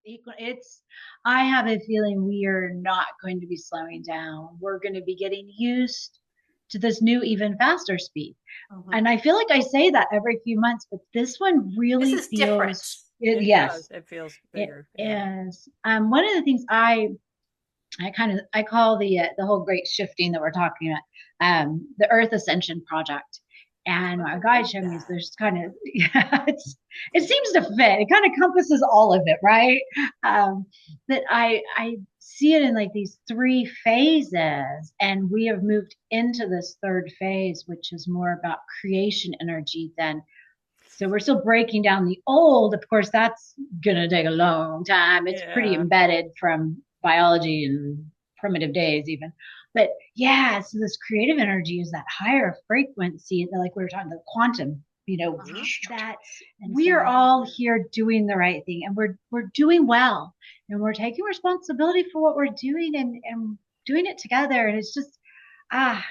It's, I have a feeling we are not going to be slowing down. We're going to be getting used to this new, even faster speed. Mhm. And I feel like I say that every few months, but this one This really is different. feels, It does. yes, It feels it bigger. Yeah. is. One of the things I call the whole great shifting that we're talking about, the Earth Ascension Project. And Oh, my I guide like showed me is that. there's kind of yeah, it seems to fit. It kind of encompasses all of it, right? That I see it in like these three phases, and we have moved into this third phase, which is more about creation energy than. So we're still breaking down the old. Of course, that's gonna take a long time. It's pretty Yeah. embedded from biology and primitive days, even. But yeah, so this creative energy is that higher frequency, like we were talking, the quantum. Mhm. That And we are so, all here doing the right thing, and we're doing well, and we're taking responsibility for what we're doing, and doing it together. And it's just I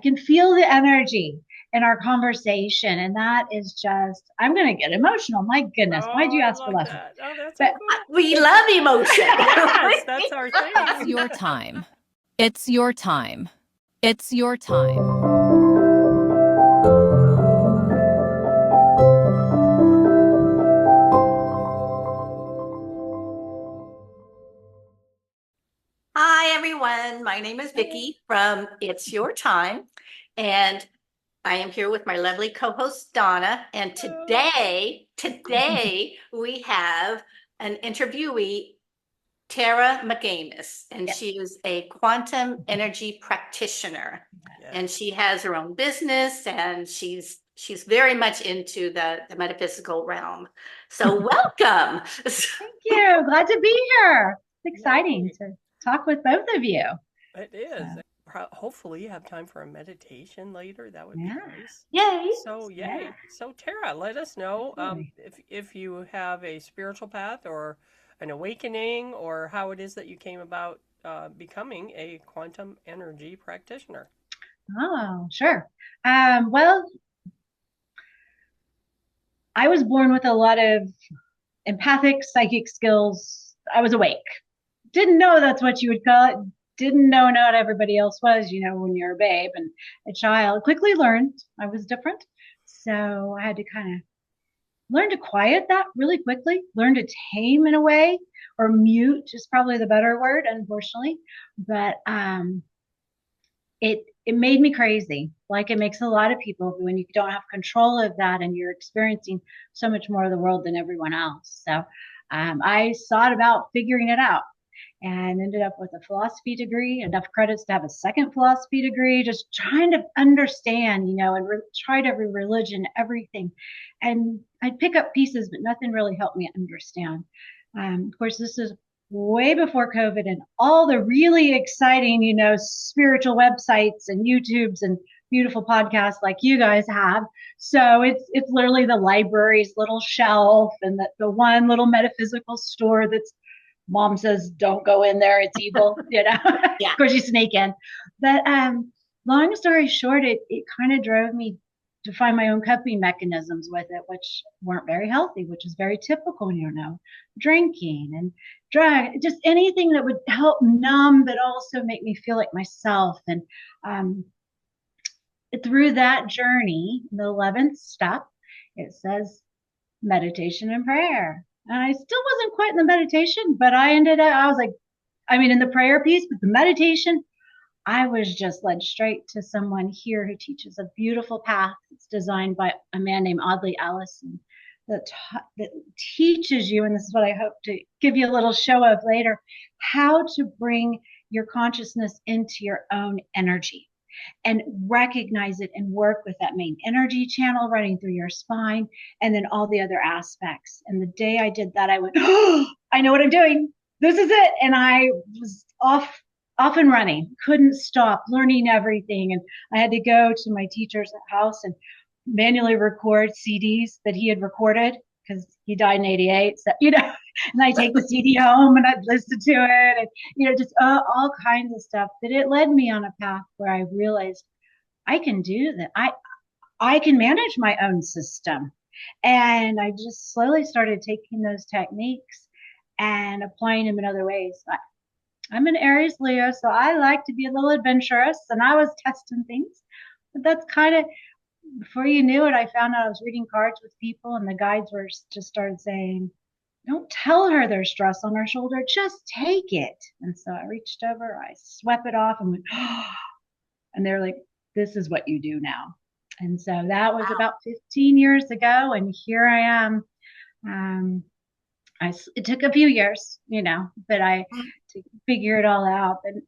can feel the energy in our conversation. And that is just, I'm going to get emotional. My goodness. Why'd Oh, you I ask for love lessons? that. Oh, that's so But cool. we it's, love emotion. Yes, that's our It's thing. your time. It's your time. It's your time. Hi, everyone. My name is Vicki from It's Your Time, and I am here with my lovely co-host Donna. And Oh, today we have an interviewee, Tera McAmis, and yeah. she is a quantum energy practitioner. And yes. she has her own business, and she's very much into the metaphysical realm. So welcome. Thank you. Glad to be here. It's exciting Yay. to talk with both of you. It So, is. Hopefully you have time for a meditation later. That would be yeah, nice. Yay. So yeah, yay. So Tara, let us know absolutely. if you have a spiritual path or an awakening or how it is that you came about becoming a quantum energy practitioner. Oh, sure. Well, I was born with a lot of empathic psychic skills. I was awake. Didn't know that's what you would call it. Didn't know not everybody else was, when you're a babe and a child. Quickly learned I was different. So I had to kind of learn to quiet that really quickly, learn to tame in a way, or mute is probably the better word, unfortunately. But it made me crazy. Like it makes a lot of people when you don't have control of that and you're experiencing so much more of the world than everyone else. So I sought about figuring it out and ended up with a philosophy degree, enough credits to have a second philosophy degree, just trying to understand, and tried every religion, everything. And I'd pick up pieces, but nothing really helped me understand. Of course, this is way before COVID and all the really exciting, spiritual websites and YouTubes and beautiful podcasts like you guys have. So it's literally the library's little shelf and the one little metaphysical store that's mom says don't go in there, it's evil, of Yeah. course you sneak in. But long story short, it kind of drove me to find my own coping mechanisms with it, which weren't very healthy, which is very typical, drinking and drug, just anything that would help numb but also make me feel like myself. And um, through that journey, the 11th step, it says meditation and prayer. And I still wasn't quite in the meditation, but I was like, in the prayer piece, but the meditation, I was just led straight to someone here who teaches a beautiful path. It's designed by a man named Audley Allison that teaches you, and this is what I hope to give you a little show of later, how to bring your consciousness into your own energy and recognize it and work with that main energy channel running through your spine and then all the other aspects. And the day I did that, I went, oh, I know what I'm doing. This is it. And I was off and running, couldn't stop learning everything. And I had to go to my teacher's house and manually record CDs that he had recorded because he died in 88. So, and I take the CD home and I'd listen to it and, just all kinds of stuff. But it led me on a path where I realized I can do that. I can manage my own system. And I just slowly started taking those techniques and applying them in other ways. I'm an Aries Leo, so I like to be a little adventurous, and I was testing things. But that's kind of, before you knew it, I found out I was reading cards with people, and the guides were just started saying, don't tell her there's stress on her shoulder, just take it. And so I reached over, I swept it off and went, oh, and they're like, this is what you do now. And so that was about 15 years ago, and here I am. It took a few years, but to figure it all out. And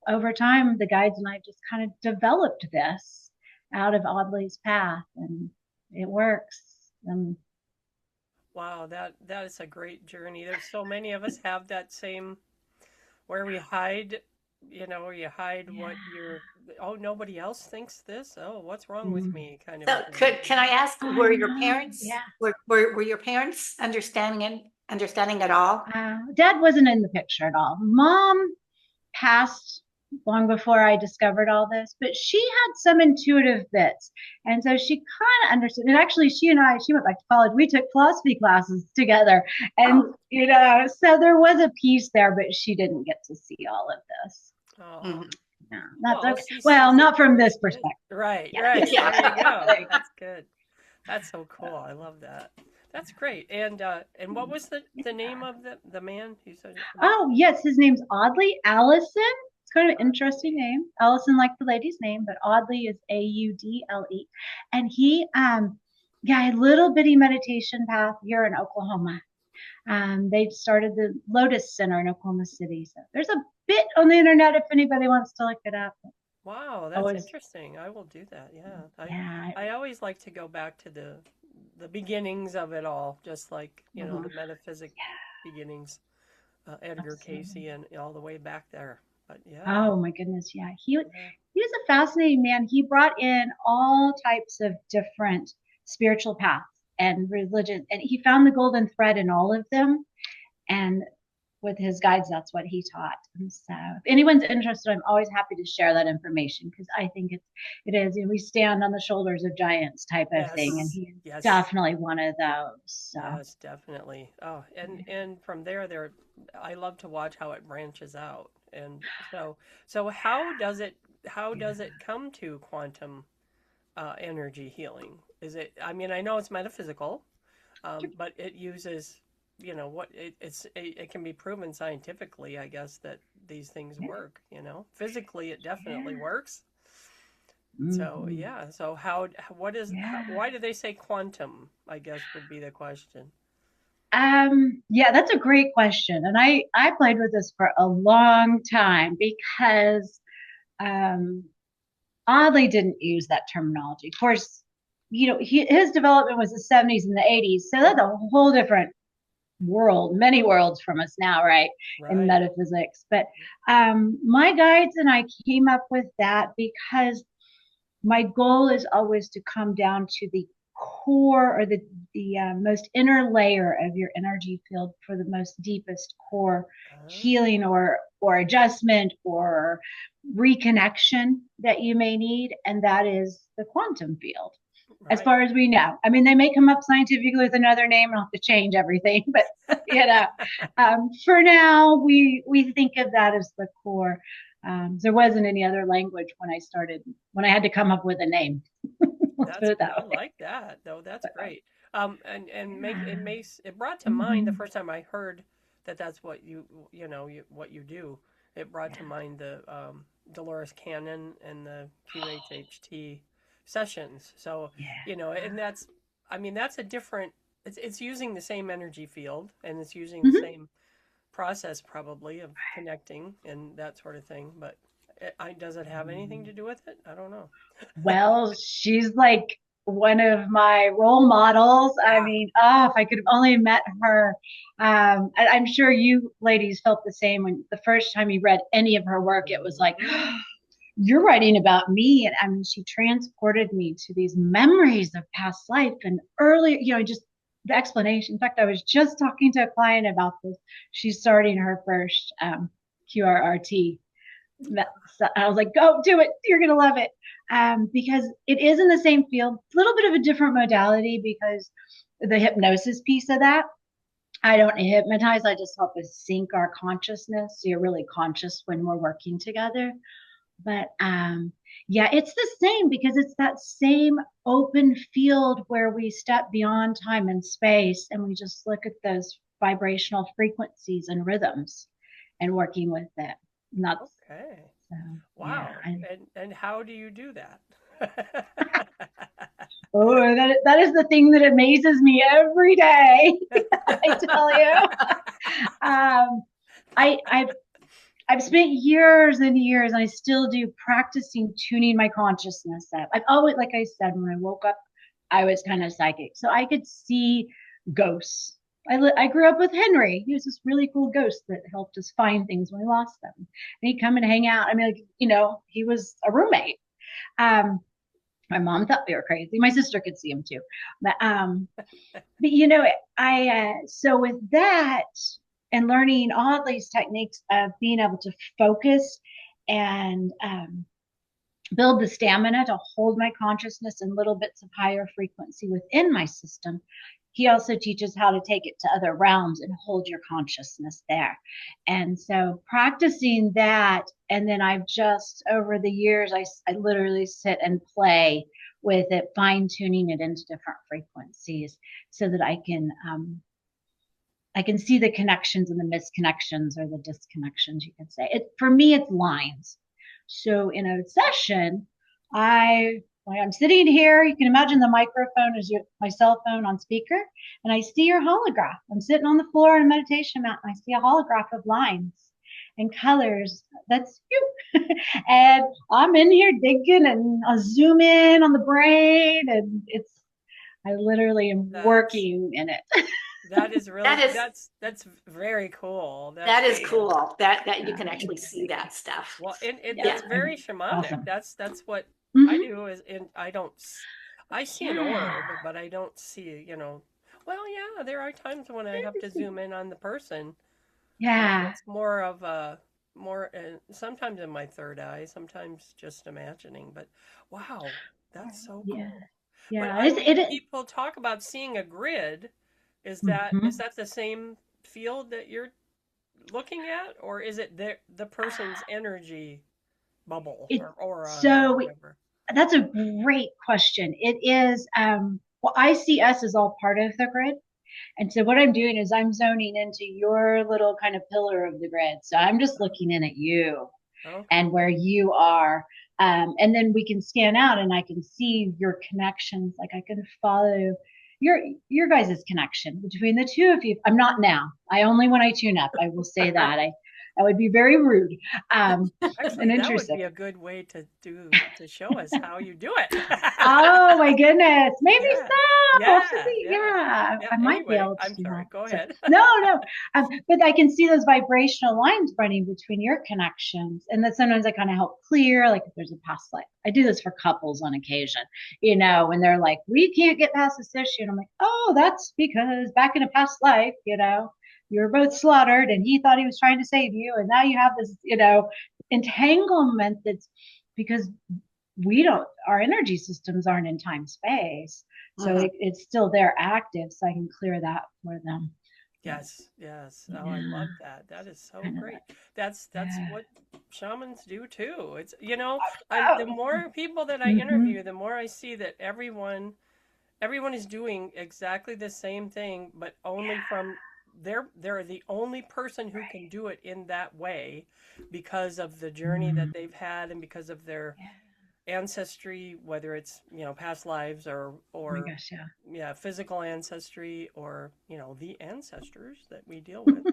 over time, the guides and I just kind of developed this out of Audley's path, and it works. Wow, that is a great journey. There's so many of us have that same where we hide, where you hide what you're, oh, nobody else thinks this. Oh, what's wrong with me? Kind of. So can I ask, were your parents, Yeah. were your parents understanding at all? Dad wasn't in the picture at all. Mom passed long before I discovered all this, but she had some intuitive bits. And so she kind of understood. And actually, she went back to college. We took philosophy classes together. And, so there was a piece there, but she didn't get to see all of this. Oh. No, that's okay. Well, not from this perspective. Right, Yeah. right. Yeah. There you go. That's good. That's so cool. I love that. That's great. And what was the name of the man you said? Oh, yes, his name's Audley Allison. It's kind of an interesting name. Allison, like the lady's name, but Audley is Audle. And he, a little bitty meditation path here in Oklahoma. They started the Lotus Center in Oklahoma City. So there's a bit on the internet if anybody wants to look it up. Wow, that's interesting. I will do that. Yeah. I always like to go back to the beginnings of it all, just like, the metaphysic beginnings, Edgar Cayce and all the way back there. But yeah. Oh my goodness, yeah. He was a fascinating man. He brought in all types of different spiritual paths and religion, and he found the golden thread in all of them. And with his guides, that's what he taught. And so if anyone's interested, I'm always happy to share that information, because I think it is, we stand on the shoulders of giants type of thing, and he's definitely one of those. So. Yes, definitely. Oh, and from there, I love to watch how it branches out. And so how does it come to quantum energy healing? Is it, I mean, I know it's metaphysical, but it uses, it can be proven scientifically, I guess, that these things work, physically it definitely works. So, yeah. So why do they say quantum, I guess would be the question. That's a great question. And I played with this for a long time, because Audley didn't use that terminology. Of course, his development was the 70s and the 80s. So that's a whole different world, many worlds from us now, right? In metaphysics. But my guides and I came up with that because my goal is always to come down to the core, or the most inner layer of your energy field, for the most deepest core healing or adjustment or reconnection that you may need, and that is the quantum field. As far as we know. I mean, they may come up scientifically with another name and I'll have to change everything, but for now we think of that as the core. There wasn't any other language when I had to come up with a name. I like that, though. That's great. It brought to mind the first time I heard that's what what you do. It brought to mind the Dolores Cannon and the QHHT sessions. So, and that's a different, it's using the same energy field, and it's using the same process probably of connecting and that sort of thing. But does it have anything to do with it? I don't know. Well, she's like one of my role models. I mean, if I could have only met her. I'm sure you ladies felt the same when the first time you read any of her work. It was like, you're writing about me. And I mean, she transported me to these memories of past life and earlier, just the explanation. In fact, I was just talking to a client about this. She's starting her first QRRT. So I was like, go do it. You're going to love it. Because it is in the same field, a little bit of a different modality, because the hypnosis piece of that. I don't hypnotize. I just help us sync our consciousness. So you're really conscious when we're working together. But yeah, it's the same because it's that same open field where we step beyond time and space and we just look at those vibrational frequencies and rhythms and working with it. And that's Okay. so, yeah. Wow. And how do you do that? Oh, that is the thing that amazes me every day. I tell you. Um, I've spent years and years, and I still do practicing tuning my consciousness up. I've always, like I said, when I woke up, I was kind of psychic, so I could see ghosts. I grew up with Henry. He was this really cool ghost that helped us find things when we lost them. And he'd come and hang out. I mean, like, he was a roommate. Um, my mom thought we were crazy. My sister could see him too, but I so with that and learning all these techniques of being able to focus and build the stamina to hold my consciousness in little bits of higher frequency within my system. He also teaches how to take it to other realms and hold your consciousness there. And so practicing that, and then I've just over the years, I literally sit and play with it, fine tuning it into different frequencies so that I can see the connections and the misconnections or the disconnections, you could say. For me, it's lines. So in a session, I'm sitting here. You can imagine the microphone is my cell phone on speaker, and I see your holograph. I'm sitting on the floor in a meditation mat, and I see a holograph of lines and colors. That's you. And I'm in here digging, and I'll zoom in on the brain, and I literally am working in it. That is really that's very cool. That is cool. That you can actually see that stuff. Well, Yeah, that's very shamanic. awesome. That's what I Mhm. do I see an Yeah. orb, but I don't see, well, yeah, there are times when I have to zoom in on the person. Yeah. It's more of a more sometimes in my third eye, sometimes just imagining, but wow, that's so Yeah. cool. But Yeah. It is. people talk about seeing a grid. Is Mhm. that the same field that you're looking at, or is it the person's energy bubble It or aura or so whatever? that's a great question. It is well, I see us as all part of the grid. And so what I'm doing is I'm zoning into your little kind of pillar of the grid. So I'm just looking in at you Okay. and where you are. And then we can scan out and I can see your connections. Like I can follow your guys' connection between the two of you. I'm not now. I only when I tune up. I will say that. I would be very rude and Actually, that would intrusive. be a good way to show us how you do it. Oh my goodness. Maybe Yeah. so. Yeah. Yeah. Yeah, Yeah. I might be Anyway, able to I'm do sorry. that. Go So ahead. no, no. But I can see those vibrational lines running between your connections. And that sometimes I kind of help clear, like if there's a past life. I do this for couples on occasion, when they're like, we can't get past this issue. And I'm like, oh, that's because back in a past life, you were both slaughtered and he thought he was trying to save you. And now you have this, entanglement that's because our energy systems aren't in time space. So it's still there active. So I can clear that for them. Yes, yes. Oh, I Yeah. love that. That is so Kind of great. That's yeah. what shamans do too. It's the Oh. more people that I Mm-hmm. interview, the more I see that everyone is doing exactly the same thing, but only from they're the only person who can do it in that way because of the journey that Mm. they've had and because of their Yeah. ancestry, whether it's past lives Oh my or gosh, yeah. yeah, physical ancestry or the ancestors that we deal with,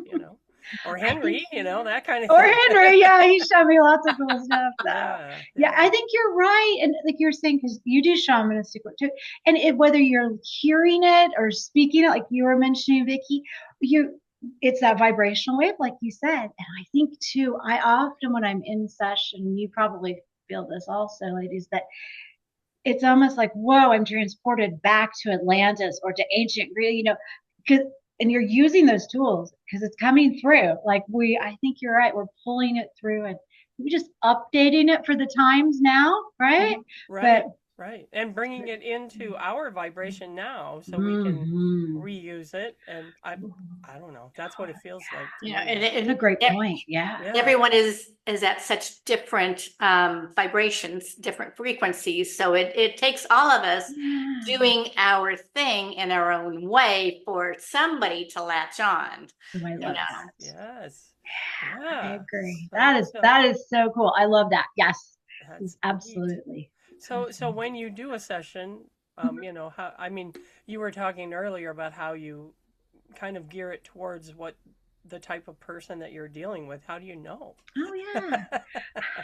or I think Henry, that kind of or thing. Henry, yeah, he showed me lots of cool stuff. So Yeah, yeah, yeah. I think you're right. And like you're saying, because you do shamanistic work too. And whether you're hearing it or speaking it, like you were mentioning, Vicki, you it's that vibrational wave, like you said. And I think too, I often when I'm in session, you probably feel this also, ladies, that it's almost like, whoa, I'm transported back to Atlantis or to ancient Greece, because and you're using those tools because it's coming through. Like I think you're right. We're pulling it through and we're just updating it for the times now, right? Mhm. But Right. Right. And bringing it into our vibration now so we can Mm-hmm. reuse it. And I don't know. That's what it feels like to Yeah, me. That's a great point. Yeah. Yeah. everyone is at such different vibrations, different frequencies. So it takes all of us Yeah. doing our thing in our own way for somebody to latch on. Oh, I You love know, that. Yes. I Yeah. agree. So That is so cool. I love that. Yes. that's neat. Absolutely. So when you do a session, you know, how I mean, you were talking earlier about how you kind of gear it towards what the type of person that you're dealing with. How do you know? Oh yeah.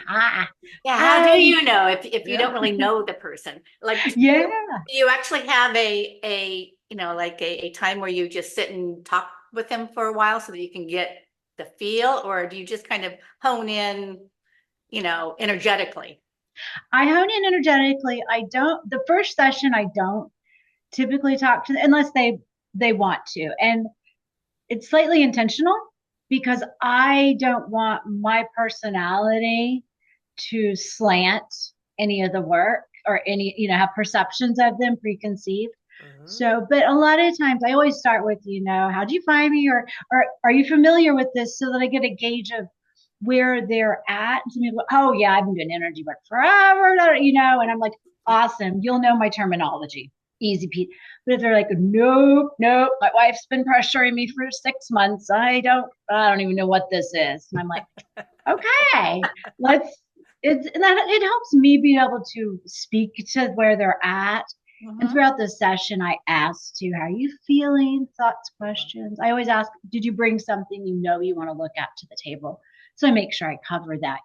Ah, yeah. How do I you know if you don't Yeah. really know the person? Like, yeah. do you actually have a you know, like a time where you just sit and talk with them for a while so that you can get the feel, or do you just kind of hone in, you know, energetically? I hone in energetically. I don't the first session I don't typically talk to them unless they want to. And it's slightly intentional because I don't want my personality to slant any of the work or any, have perceptions of them preconceived. Hmm. So, but a lot of times I always start with, how do you find me? Or are you familiar with this so that I get a gauge of where they're at? And some people, oh yeah, I've been doing energy work forever, and I'm like, awesome. You'll know my terminology. Easy Pete. But if they're like, nope, nope, my wife's been pressuring me for 6 months. I don't even know what this is. And I'm like, okay, let's it helps me be able to speak to where they're at. And Mhm. throughout the session, I ask to how are you feeling, thoughts, questions. I always ask, did you bring something you want to look at to the table? So I make sure I cover that.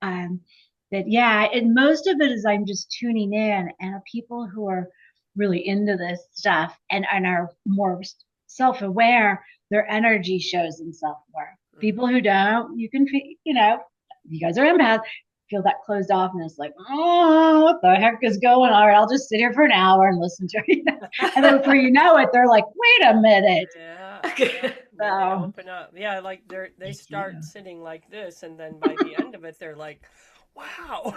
Um, but yeah, and most of it is I'm just tuning in and people who are really into this stuff and are more self-aware, their energy shows in self-aware. People who don't, you can feel, you guys are empaths, feel that closed offness, like, oh, what the heck is going on? All right, I'll just sit here for an hour and listen to it. And then before you know it, they're like, wait a minute. Yeah, yeah. Then they So, open up. Yeah, like they yeah. start sitting like this, and then by the end of it, they're like, "Wow."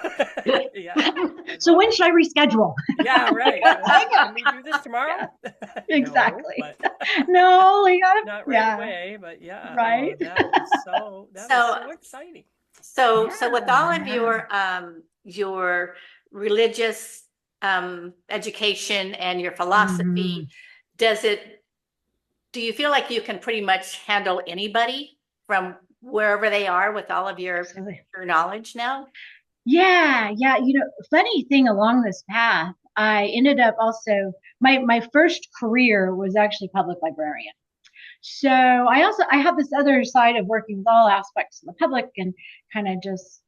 Yeah, I So love when it. should I reschedule? Yeah, right. Can we do this tomorrow? Yeah, No, exactly. but No, we gotta, not right yeah, away. But yeah, right. oh, that is so So exciting. so with all of Yeah. your religious education and your philosophy, Mhm. does it do you feel like you can pretty much handle anybody from wherever they are with all of Absolutely. your knowledge now? Yeah, yeah. Funny thing along this path, I ended up also my first career was actually public librarian. So I have this other side of working with all aspects of the public and kind of just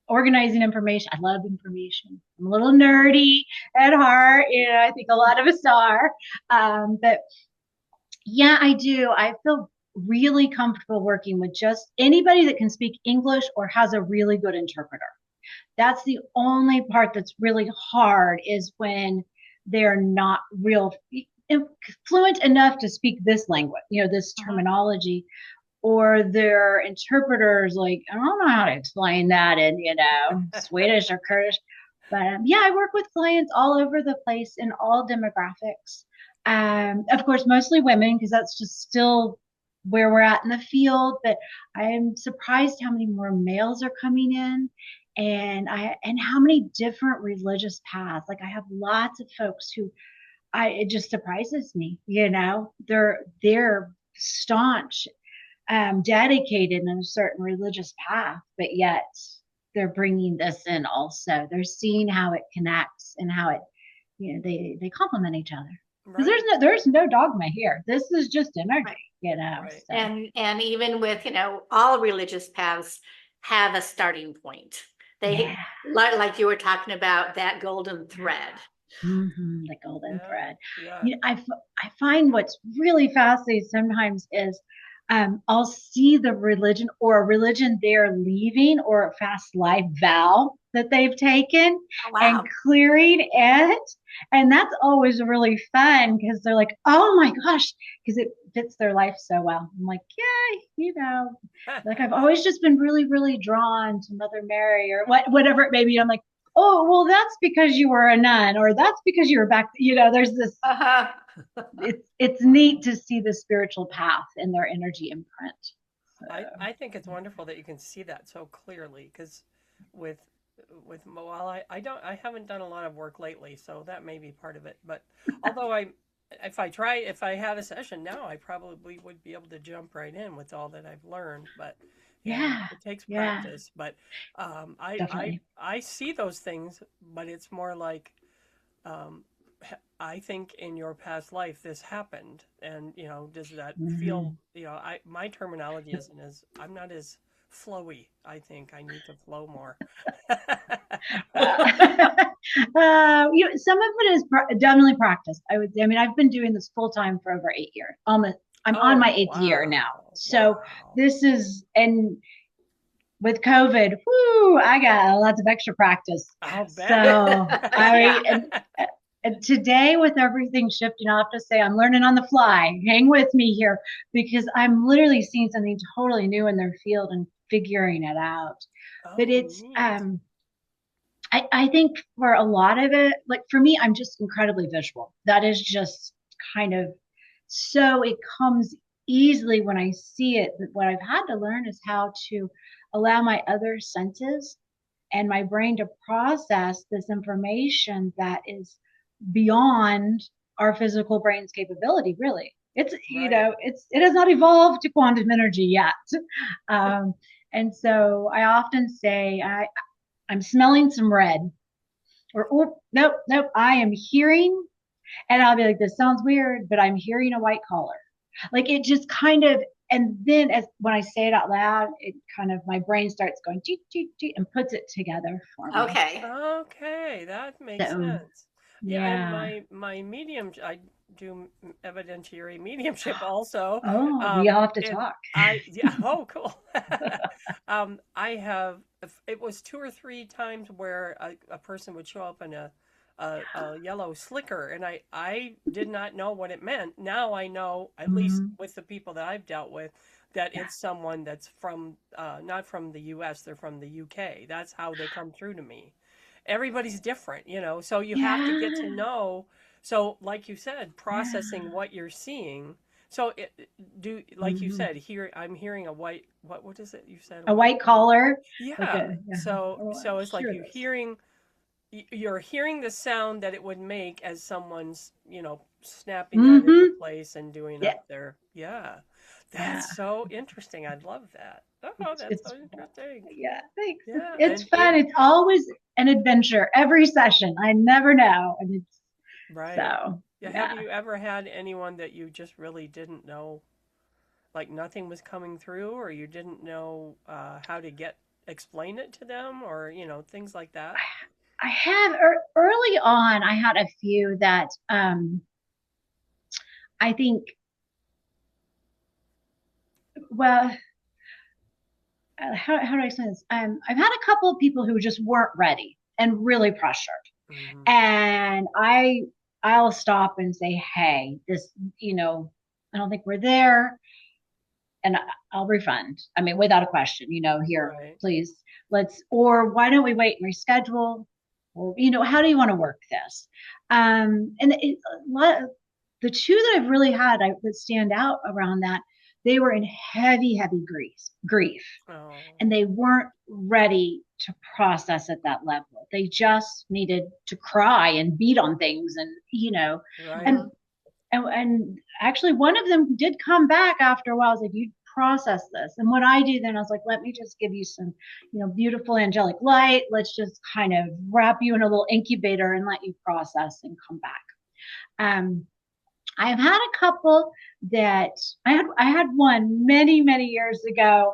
organizing information. I love information. I'm a little nerdy at heart. I think a lot of us are. But yeah, I do. I feel really comfortable working with just anybody that can speak English or has a really good interpreter. That's the only part that's really hard is when they're not real fluent enough to speak this language, this Mhm. terminology, or their interpreters like, I don't know how to explain that in, Swedish or Kurdish. But yeah, I work with clients all over the place in all demographics. Of course, mostly women because that's just still where we're at in the field. But I'm surprised how many more males are coming in, and how many different religious paths. Like I have lots of folks who it just surprises me. They're staunch, dedicated in a certain religious path, but yet they're bringing this in also. They're seeing how it connects and how it, they complement each other. Because Right, there's no dogma here. This is just energy, Right. right. So And even with, all religious paths have a starting point. yeah, They like you were talking about that golden thread. the golden Yeah, thread. yeah. I find what's really fascinating sometimes is I'll see the religion or a religion they're leaving or a fast life vow that they've taken Oh, and wow. clearing it. And that's always really fun because they're like, oh my gosh, because it fits their life so well. I'm like, yay, like I've always just been really, really drawn to Mother Mary or whatever it may be. I'm like, oh, well, that's because you were a nun, or that's because you were back. There's this. Uh-huh. It's neat to see the spiritual path and their energy imprint. So, I think it's wonderful that you can see that so clearly because with well, I haven't done a lot of work lately, so that may be part of it. But although if I had a session now, I probably would be able to jump right in with all that I've learned. But yeah, it takes yeah, practice. But definitely. I see those things, but it's more like um, I think in your past life this happened, and does that feel? Mhm. My terminology isn't as I'm not as flowy. I think I need to flow more. Well, some of it is definitely practice. I would say. I mean, I've been doing this full time for over 8 years. Almost, I'm on Oh my eighth year now. wow, So wow! this is, and with COVID, whoo, I got lots of extra practice. I'll bet. So I mean, Yeah. and today with everything shifting, I'll have to say I'm learning on the fly. Hang with me here because I'm literally seeing something totally new in their field and figuring it out. But Oh it's neat. I think for a lot of it, like for me, I'm just incredibly visual. That is just kind of so it comes easily when I see it. But what I've had to learn is how to allow my other senses and my brain to process this information that is beyond our physical brain's capability, really. Right. It has not evolved to quantum energy yet. Um, and so I often say I'm smelling some red, or oh, nope, nope, I am hearing, and I'll be like, this sounds weird, but I'm hearing a white collar. Like it just kind of, and then as when I say it out loud, it kind of my brain starts going toot, toot, toot, and puts it together for me. Okay. Okay, that makes So sense. Yeah, and yeah. my medium, I do evidentiary mediumship also. Oh, we all have to And talk. yeah, oh, cool. I have, it was two or three times where a person would show up in a yellow slicker, and I did not know what it meant. Now I know, at least Mhm. with the people that I've dealt with, that Yeah. it's someone that's from, not from the US, they're from the UK. That's how they come through to me. Everybody's different, so you have to get to Yeah. know. So, like you said, processing Yeah. what you're seeing. So, like you Mhm. said, I'm hearing a white, what is it? You said a A white white color? collar, like Yeah. a yeah. Oh, I So it's like hear this. you're hearing the sound that it would make as someone's, snapping that into Mm-hmm. place and doing Yeah. up there. Yeah. Yeah. That's so interesting. I love that. Oh, It's that's it's so interesting. yeah. Thanks. Yeah, It's and fun. it It's always an adventure every session. I never know, and it's right. so Yeah, have yeah. you ever had anyone that you just really didn't know, like nothing was coming through, or you didn't know how to explain it to them, or things like that? I have early on. I had a few that I think. Well, how do I say this? I've had a couple of people who just weren't ready and really pressured, Hmm. and I'll stop and say, hey, this, I don't think we're there, and I'll refund. I mean, without a question, here, Right. please, or why don't we wait and reschedule? Or, how do you want to work this? And the two that I've really had that stand out around that, they were in heavy, heavy grief, Oh, and they weren't ready to process at that level. They just needed to cry and beat on things, and right. and and actually one of them did come back after a while. I was like, you process this. And what I do then, I was like, let me just give you some, beautiful angelic light. Let's just kind of wrap you in a little incubator and let you process and come back. Um, I've had a couple that I had one many, many years ago.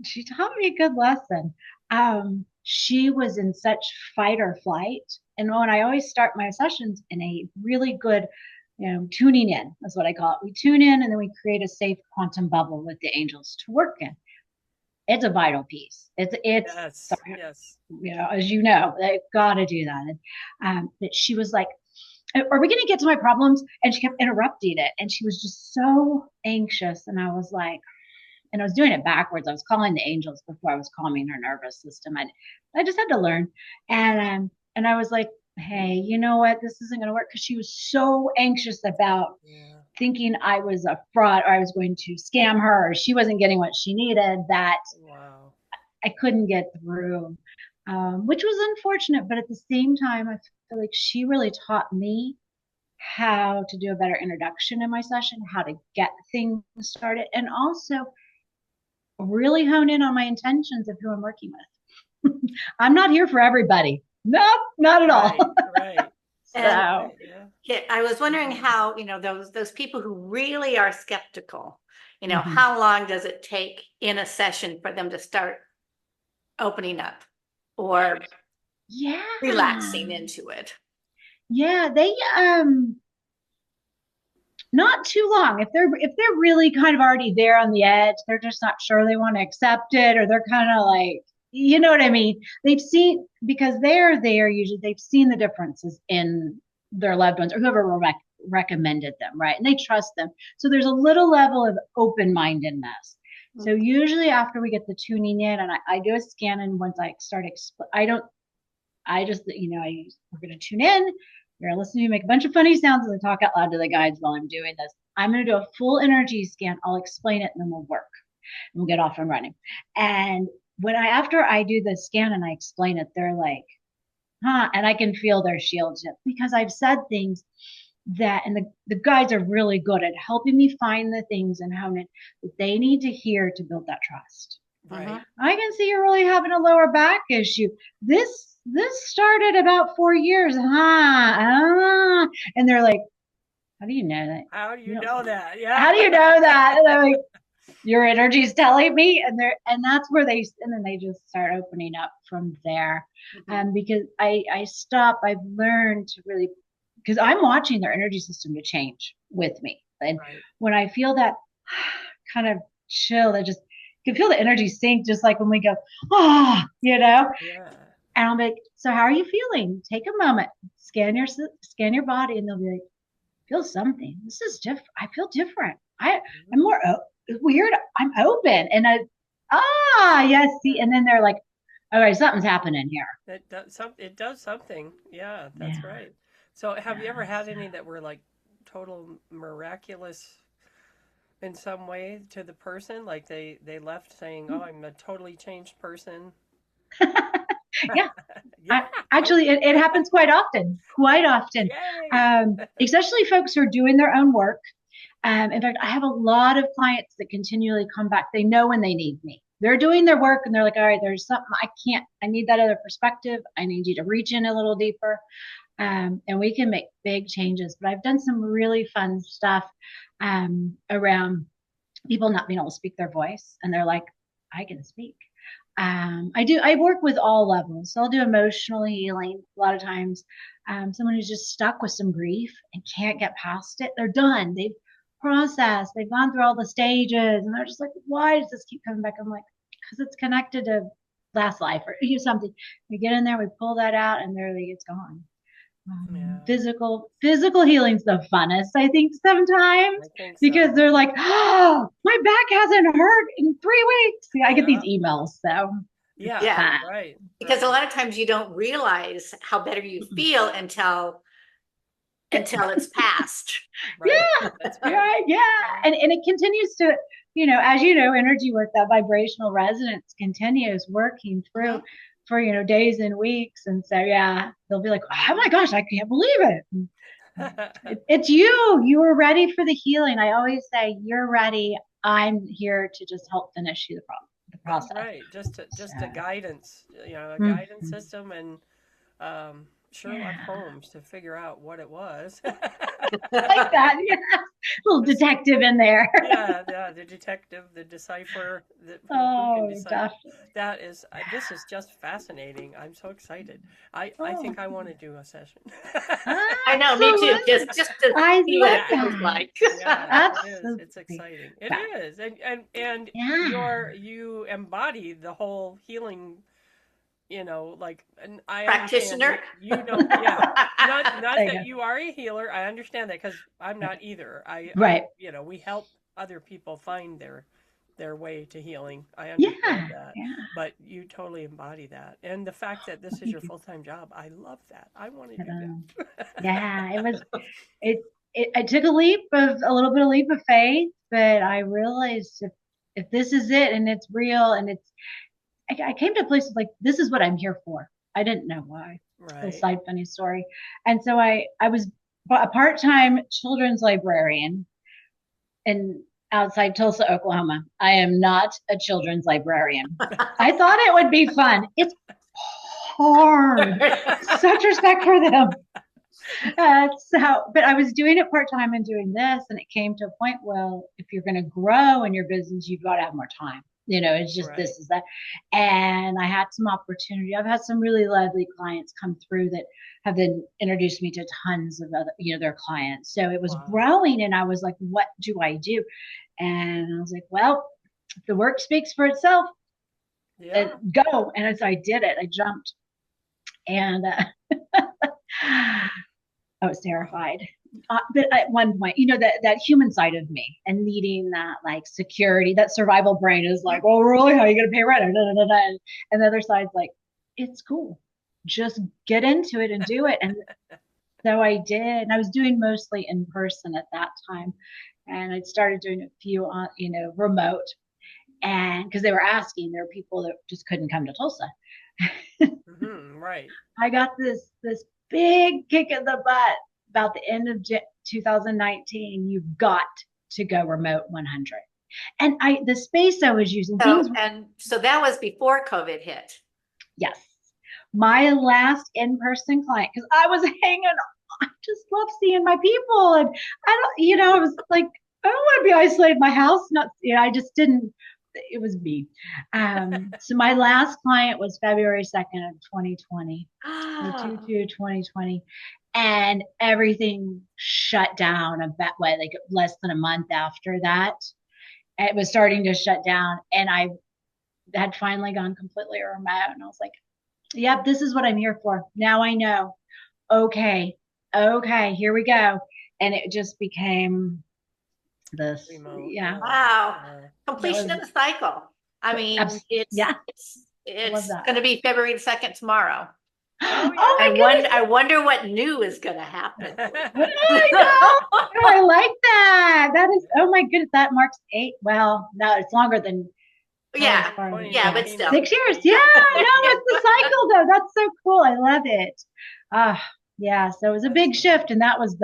She taught me a good lesson. She was in such fight or flight. And when I always start my sessions in a really good, tuning in, that's what I call it. We tune in and then we create a safe quantum bubble with the angels to work in. It's a vital piece. It's Yes. sorry, Yes. as you know, they've got to do that. And that she was like, are we going to get to my problems? And she kept interrupting it. And she was just so anxious. And I was like, and I was doing it backwards. I was calling the angels before I was calming her nervous system. I just had to learn. And I was like, hey, you know what? This isn't going to work, because she was so anxious about thinking I was a fraud or I was going to scam her or she wasn't getting what she needed, that I couldn't get through, which was unfortunate. But at the same time, I feel like she really taught me how to do a better introduction in my session, how to get things started, and also really hone in on my intentions of who I'm working with. I'm not here for everybody. Nope, not at all. Right. So I was wondering how, those people who really are skeptical, how long does it take in a session for them to start opening up or relaxing into it? Yeah, they not too long. If they're really kind of already there on the edge, they're just not sure they want to accept it, or they're kind of like, you know what I mean? They've seen, because they're there usually, they've seen the differences in their loved ones or whoever recommended them, right? And they trust them. So there's a little level of open-mindedness. So usually after we get the tuning in, and I do a scan, and once I start, we're going to tune in. You're going to listen to me make a bunch of funny sounds and talk out loud to the guides while I'm doing this. I'm going to do a full energy scan. I'll explain it, and then we'll work. And we'll get off and running. And after I do the scan and I explain it, they're like, huh, and I can feel their shields, because I've said things that, and the guides are really good at helping me find the things and how that they need to hear to build that trust. Right. I can see you're really having a lower back issue. This started about 4 years, huh? And they're like, how do you know that? How do you know that? Yeah. How do you know that? And I'm like, your energy's telling me, and that's where and then they just start opening up from there. Because I've learned to really, because I'm watching their energy system to change with me. And when I feel that kind of chill, I just can feel the energy sink, just like when we go, Yeah. And I'm like, so how are you feeling? Take a moment, scan your body, and they'll be like, feel something. This is different. I feel different. I'm more weird. I'm open, and yes, see, and then they're like, all right, something's happening here. It does something. Yeah, that's right. So have you ever had any that were like total miraculous in some way to the person? Like they left saying, oh, I'm a totally changed person. Actually, it happens quite often, especially folks who are doing their own work. In fact, I have a lot of clients that continually come back. They know when they need me. They're doing their work, and they're like, all right, there's something I need that other perspective. I need you to reach in a little deeper. And we can make big changes. But I've done some really fun stuff around people not being able to speak their voice, and they're like, I can speak. I work with all levels. So I'll do emotional healing a lot of times. Someone who's just stuck with some grief and can't get past it. They're done. They've processed. They've gone through all the stages, and they're just like, why does this keep coming back? I'm like, because it's connected to last life or something. We get in there, we pull that out, and there it's gone. Physical healing's the funnest, I think, sometimes. Because they're like, oh, my back hasn't hurt in 3 weeks. I get these emails, so right. Because a lot of times you don't realize how better you feel until it's passed. That's right. And it continues to, as you know, energy work, that vibrational resonance continues working through for days and weeks. And so they'll be like, oh my gosh, I can't believe it. It's you were ready for the healing. I always say, you're ready. I'm here to just help finish you the process. Right. Just a guidance, a guidance system, and Sherlock Holmes to figure out what it was. Like that, little detective in there. The detective, the decipher. This is just fascinating. I'm so excited. I think I want to do a session. I know, me too. Just to see what it feels like. Absolutely. It's exciting. It is, and you embody the whole healing. Like I practitioner. Not that you are a healer. I understand that, because I'm not either. We help other people find their their way to healing. I Yeah, understand that. yeah. But you totally embody that. And the fact that this is your full-time job, I love that. I want to But, do that. yeah, it was it, I took a little bit of leap of faith, but I realized if this is it and it's real and I came to a place of like, this is what I'm here for. I didn't know why. Little Right. side funny story. And so I was a part-time children's librarian in outside Tulsa, Oklahoma. I am not a children's librarian. I thought it would be fun. It's hard. Such respect for them. But I was doing it part time and doing this, and it came to a point. Well, if you're going to grow in your business, you've got to have more time. It's just Right. this is that. And I had some opportunity. I've had some really lovely clients come through that have been introduced me to tons of other, their clients. So it was Wow. growing, and I was like, what do I do? And I was like, well, the work speaks for itself. Yeah. Go. And as I did it, I jumped, and I was terrified. But at one point, that human side of me and needing that like security, that survival brain is like, oh, really? How are you going to pay rent? And the other side's like, it's cool. Just get into it and do it. And so I did. And I was doing mostly in person at that time. And I started doing a few on, remote. And because they were asking, there were people that just couldn't come to Tulsa. Right. I got this big kick in the butt about the end of 2019. You've got to go remote 100. And the space I was using, So that was before COVID hit. Yes, my last in-person client, because I was hanging on. I just love seeing my people, and I don't, I was like, I don't want to be isolated in my house. Not, I just didn't. It was me. So my last client was February 2nd of 2020, 2020, and everything shut down about like less than a month after that. It was starting to shut down, and I had finally gone completely remote, and I was like, "Yep, this is what I'm here for." Now I know. Okay, here we go, and it just became this. Remote. Yeah. Wow. Completion of the cycle. I mean, yeah. it's going to be February 2nd tomorrow. Oh, yeah. I wonder what new is going to happen. I know. I like that. That is, oh my goodness, that marks 8. Well, no, it's longer than. Yeah, but still 6 years. Yeah, no, it's the cycle though. That's so cool. I love it. Yeah. So it was a big shift, and that was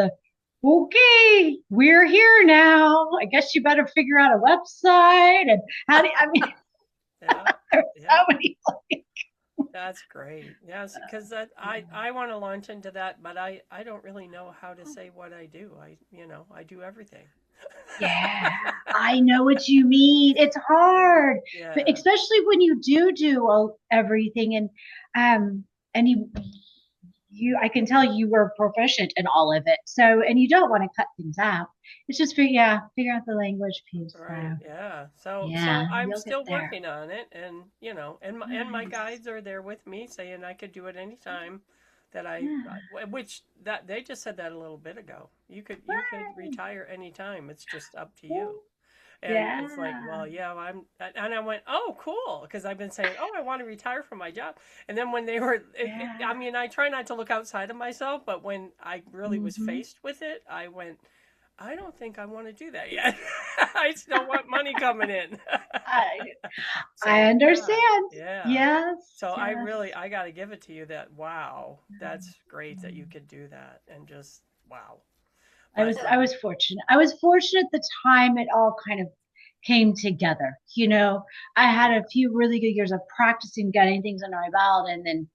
okay, we're here now. I guess you better figure out a website and so many. That's great. Yes, because I want to launch into that, but I don't really know how to say what I do. I do everything. Yeah, I know what you mean. It's hard, but especially when you do everything, and I can tell you were proficient in all of it. So, and you don't want to cut things out. It's just figure out the language piece. Right. Yeah. So Yeah, I'm still working on it, and and my guides are there with me, saying I could do it anytime. Which they just said that a little bit ago. You could retire anytime. It's just up to you. And it's like, well, yeah, and I went, oh, cool. Because I've been saying, oh, I want to retire from my job. And then when they were, I mean, I try not to look outside of myself, but when I really was faced with it, I went, I don't think I want to do that yet. I still want money coming in. I understand. Yeah. Yes. So yes. I got to give it to you that, wow, that's great that you could do that. And just, wow. I was fortunate. I was fortunate at the time it all kind of came together. I had a few really good years of practicing, getting things under my belt, and then,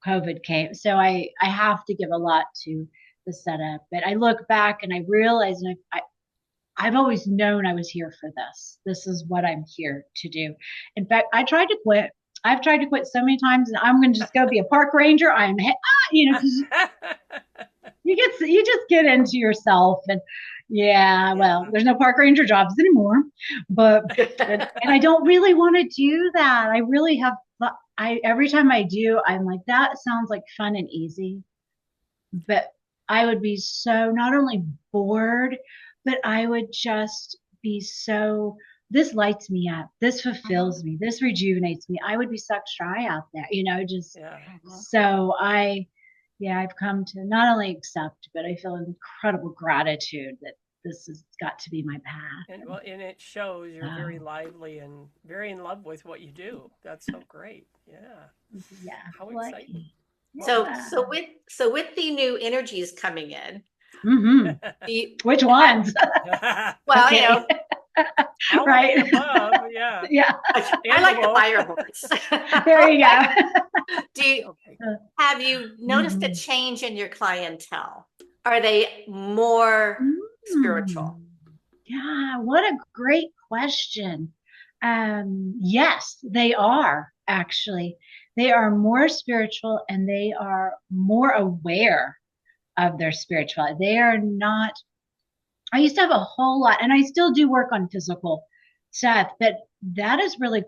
COVID came. So I have to give a lot to the setup. But I look back and I realize, and I've always known I was here for this. This is what I'm here to do. In fact, I tried to quit. I've tried to quit so many times, and I'm going to just go be a park ranger. You just get into yourself, and well, there's no park ranger jobs anymore, and I don't really want to do that. I really have. Every time I do, I'm like, that sounds like fun and easy, but I would be so not only bored, but I would just be so this lights me up. This fulfills me. This rejuvenates me. I would be sucked dry out there, just Yeah. so I've come to not only accept, but I feel incredible gratitude that this has got to be my path. And well, and it shows you're very lively and very in love with what you do. That's so great. Yeah. Yeah, How exciting. lucky. So, Yeah. with the new energies coming in, Mm-hmm. Which ones? well, Okay. All Right. of the above, yeah. Yeah. I like the fire horse. There you go. Okay. Have you noticed a Mhm. change in your clientele? Are they more spiritual? Yeah, what a great question. Yes, they are actually. They are more spiritual and they are more aware of their spirituality. They are not, I used to have a whole lot, and I still do work on physical stuff, but that is really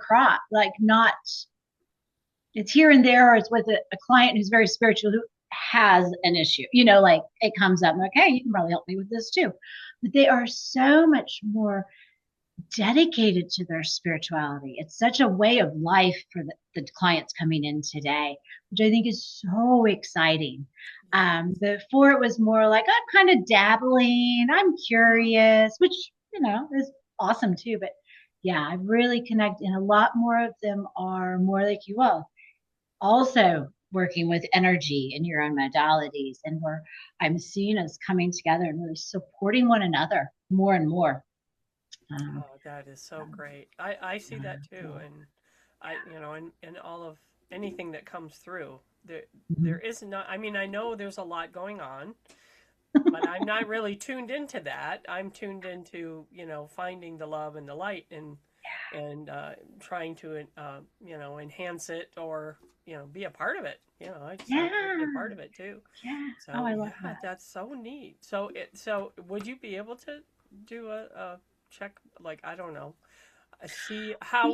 like not, it's here and there, or it's with a client who's very spiritual who has an issue, like it comes up, I'm like, hey, you can probably help me with this too. But they are so much more dedicated to their spirituality. It's such a way of life for the clients coming in today, which I think is so exciting. Before it was more like, I'm kind of dabbling, I'm curious, which, is awesome too. But yeah, I really connect, and a lot more of them are more like you all, also working with energy in your own modalities. And I'm seeing us coming together and really supporting one another more and more. Oh, that is so great. I see that too. And in all of anything that comes through, there is not, I mean, I know there's a lot going on, but I'm not really tuned into that. I'm tuned into, finding the love and the light and trying to, enhance it or, be a part of it. I just want to be a part of it too. Yeah. So Oh, I love that. that's so neat. So would you be able to do a check, like, I don't know, see how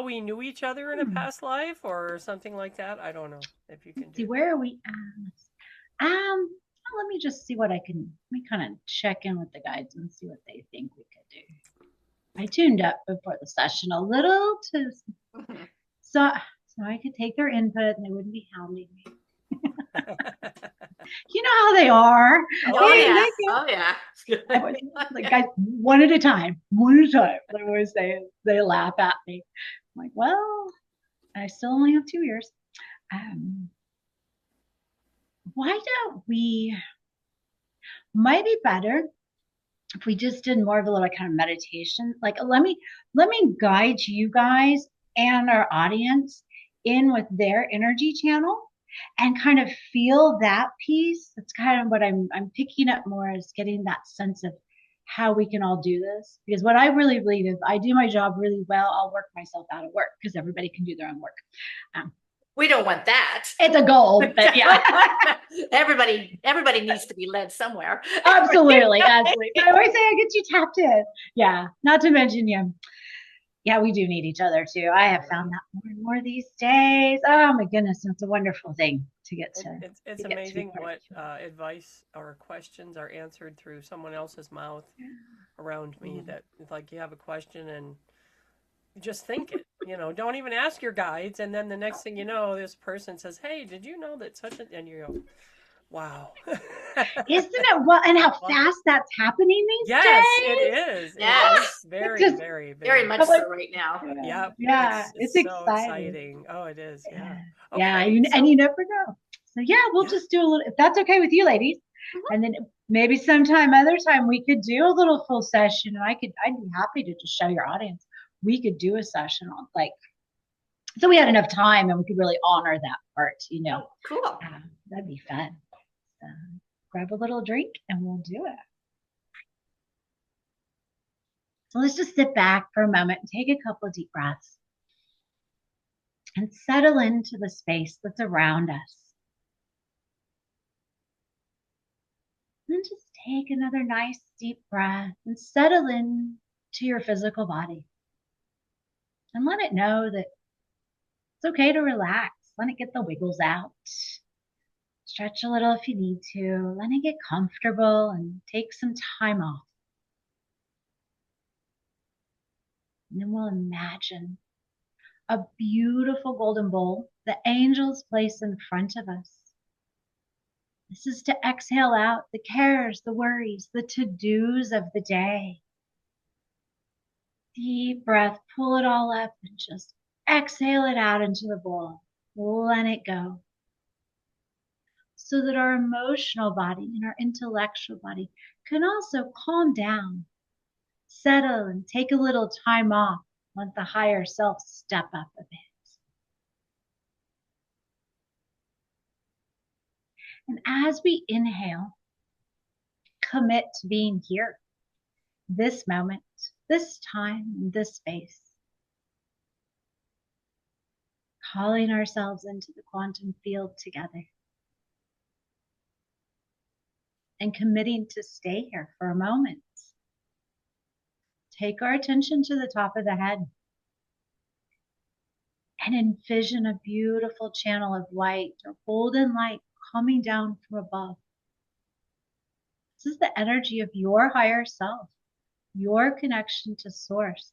we knew each other in a past life or something like that? I don't know if you can See, do where are we at? Let me just see what let me kind of check in with the guides and see what they think we could do. I tuned up before the session a little so I could take their input and they wouldn't be hounding me. You know how they are. Oh, yeah. Oh, yeah. Like, guys, one at a time. They always say it. They laugh at me. I'm like, well, I still only have 2 years. Why don't we? Might be better if we just did more of a little kind of meditation. Like, let me guide you guys and our audience in with their energy channel and kind of feel that piece. That's kind of what I'm picking up more, is getting that sense of how we can all do this. Because what I really believe, if I do my job really well, I'll work myself out of work, because everybody can do their own work. We don't want that. It's a goal, but yeah. Everybody needs to be led somewhere. Absolutely. But I always say I get you tapped in. Yeah. Not to mention, yeah, we do need each other too. I have found that more and more these days. Oh my goodness, it's a wonderful thing to get to. It's amazing what advice or questions are answered through someone else's mouth around me. That it's like you have a question and just think it. Don't even ask your guides, and then the next thing you know, this person says, "Hey, did you know that such a?" And you go, "Wow." Isn't it? Well, and how fast that's happening these days? Yes, it is. Yes. It is very, very, Very much so right now. Yeah. Yeah. It's so exciting. Oh, it is. Yeah. Yeah. Okay, And you never know. So yeah, we'll just do a little, if that's okay with you ladies. And then maybe other time we could do a little full session, and I'd be happy to just show your audience. We could do a session on, like, so we had enough time and we could really honor that part, Oh, cool. That'd be fun. Grab a little drink and we'll do it. So let's just sit back for a moment and take a couple of deep breaths and settle into the space that's around us. And just take another nice deep breath and settle in to your physical body. And let it know that it's okay to relax. Let it get the wiggles out. Stretch a little if you need to. Let it get comfortable and take some time off. And then we'll imagine a beautiful golden bowl the angels place in front of us. This is to exhale out the cares, the worries, the to-dos of the day. Deep breath, pull it all up and just exhale it out into the bowl. Let it go. So that our emotional body and our intellectual body can also calm down, settle, and take a little time off. Let the higher self step up a bit. And as we inhale, commit to being here, this moment, this time, this space. Calling ourselves into the quantum field together. And committing to stay here for a moment. Take our attention to the top of the head. And envision a beautiful channel of light or golden light coming down from above. This is the energy of your higher self, your connection to source.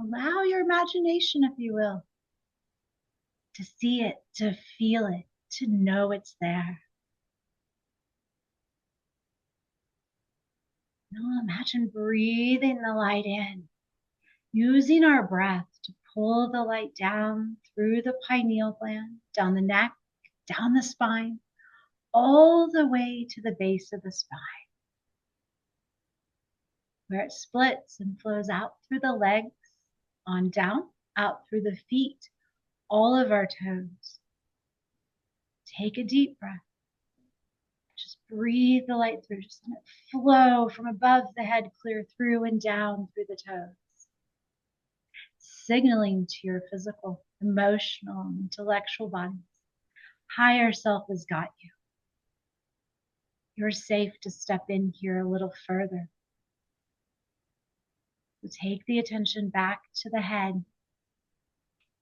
Allow your imagination, if you will, to see it, to feel it, to know it's there. Now imagine breathing the light in, using our breath to pull the light down through the pineal gland, down the neck, down the spine, all the way to the base of the spine, where it splits and flows out through the legs, on down, out through the feet, all of our toes. Take a deep breath. Just breathe the light through. Just let it flow from above the head, clear through and down through the toes. Signaling to your physical, emotional, and intellectual bodies. Higher self has got you. You're safe to step in here a little further. So take the attention back to the head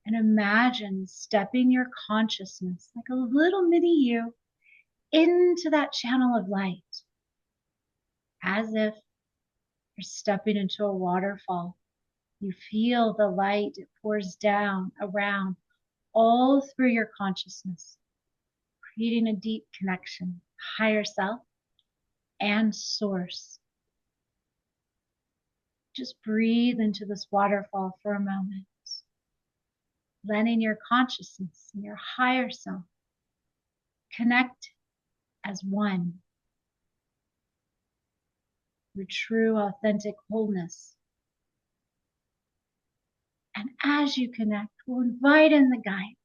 and imagine stepping your consciousness like a little mini you into that channel of light, as if you're stepping into a waterfall. You feel the light, it pours down, around, all through your consciousness, creating a deep connection, higher self and source. Just breathe into this waterfall for a moment, letting your consciousness and your higher self connect as one. Your true, authentic wholeness. And as you connect, we'll invite in the guides,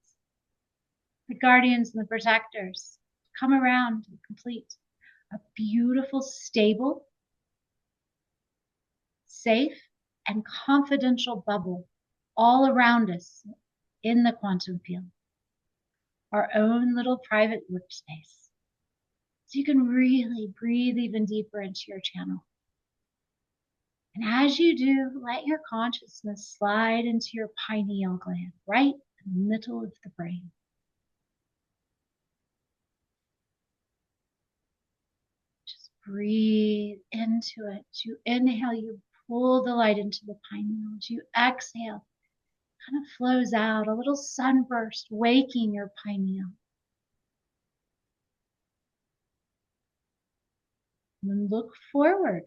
the guardians and the protectors, to come around and complete a beautiful, stable, safe, and confidential bubble all around us in the quantum field. Our own little private workspace. So you can really breathe even deeper into your channel. And as you do, let your consciousness slide into your pineal gland, right in the middle of the brain. Just breathe into it. As you inhale, you pull the light into the pineal. As you exhale, it kind of flows out, a little sunburst, waking your pineal. And then look forward.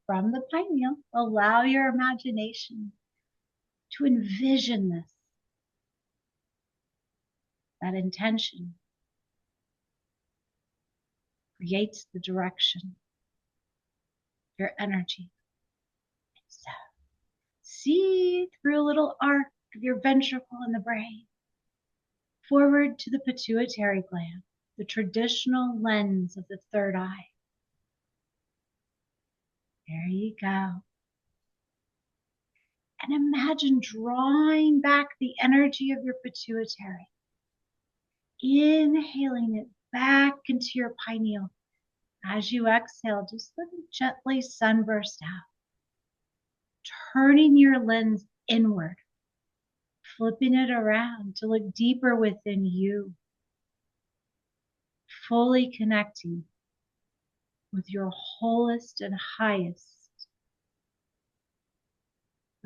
From the pineal, allow your imagination to envision this, that intention creates the direction, your energy. So, see through a little arc of your ventricle in the brain, forward to the pituitary gland, the traditional lens of the third eye. There you go. And imagine drawing back the energy of your pituitary. Inhaling it back into your pineal. As you exhale, just let it gently sunburst out. Turning your lens inward. Flipping it around to look deeper within you. Fully connecting with your wholest and highest,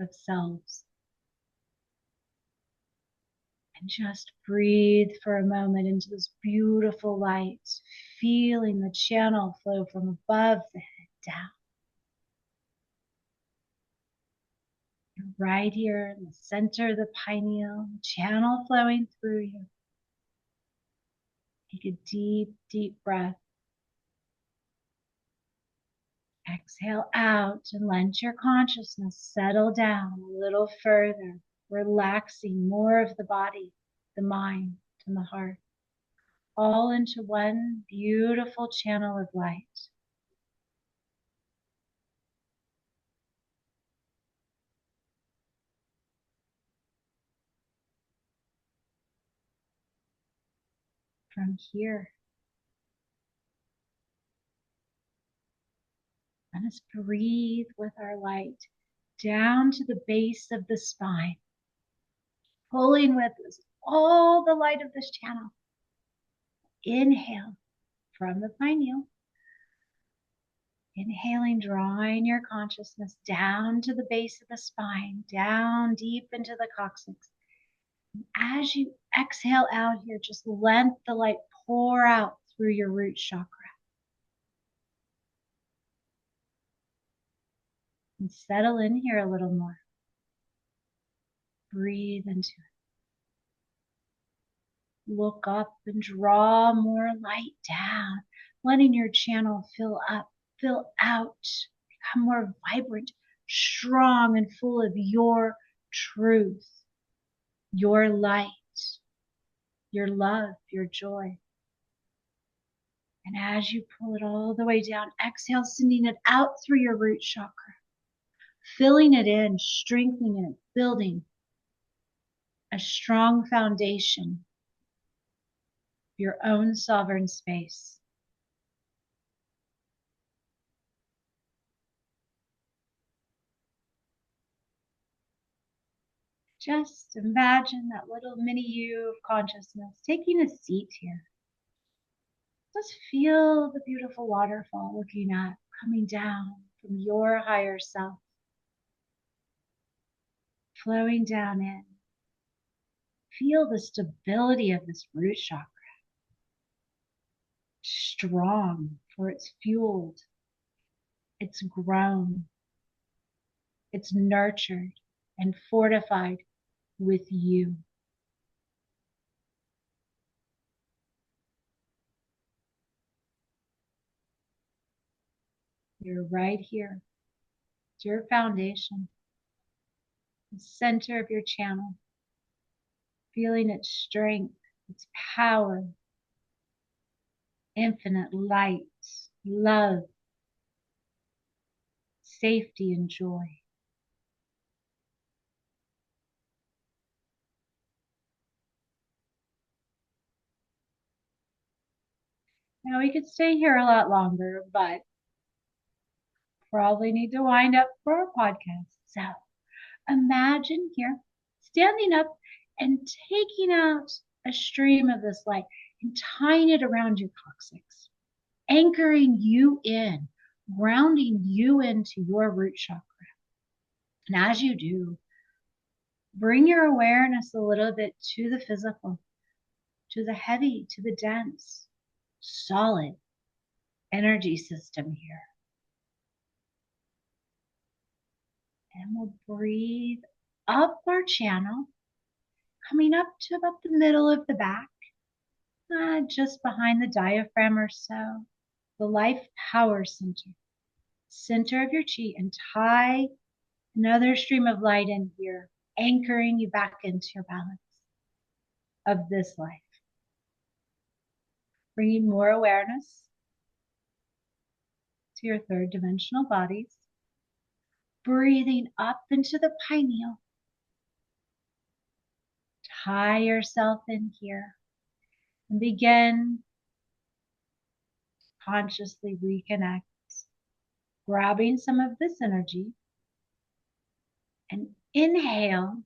of selves. And just breathe for a moment into this beautiful light, feeling the channel flow from above the head down. You're right here in the center of the pineal, channel flowing through you. Take a deep, deep breath. Exhale out and let your consciousness settle down a little further, relaxing more of the body, the mind, and the heart, all into one beautiful channel of light. From here, let us breathe with our light down to the base of the spine, pulling with us all the light of this channel. Inhale from the pineal. Inhaling, drawing your consciousness down to the base of the spine, down deep into the coccyx. And as you exhale out here, just let the light pour out through your root chakra. And settle in here a little more. Breathe into it. Look up and draw more light down, letting your channel fill up, fill out, become more vibrant, strong, and full of your truth, your light, your love, your joy. And as you pull it all the way down, exhale, sending it out through your root chakra, filling it in, strengthening it, building a strong foundation, your own sovereign space. Just imagine that little mini you of consciousness taking a seat here. Just feel the beautiful waterfall looking up, coming down from your higher self, flowing down in. Feel the stability of this root chakra. Strong, for it's fueled, it's grown, it's nurtured and fortified with you. You're right here. It's your foundation, the center of your channel, feeling its strength, its power, infinite light, love, safety, and joy. Now we could stay here a lot longer, but probably need to wind up for our podcast. So imagine here, standing up and taking out a stream of this light and tying it around your coccyx, anchoring you in, grounding you into your root chakra. And as you do, bring your awareness a little bit to the physical, to the heavy, to the dense, solid energy system here. And we'll breathe up our channel, coming up to about the middle of the back, just behind the diaphragm or so, the life power center, center of your chi, and tie another stream of light in here, anchoring you back into your balance of this life. Bringing more awareness to your third dimensional bodies, breathing up into the pineal. Tie yourself in here and begin consciously reconnect, grabbing some of this energy, and inhale,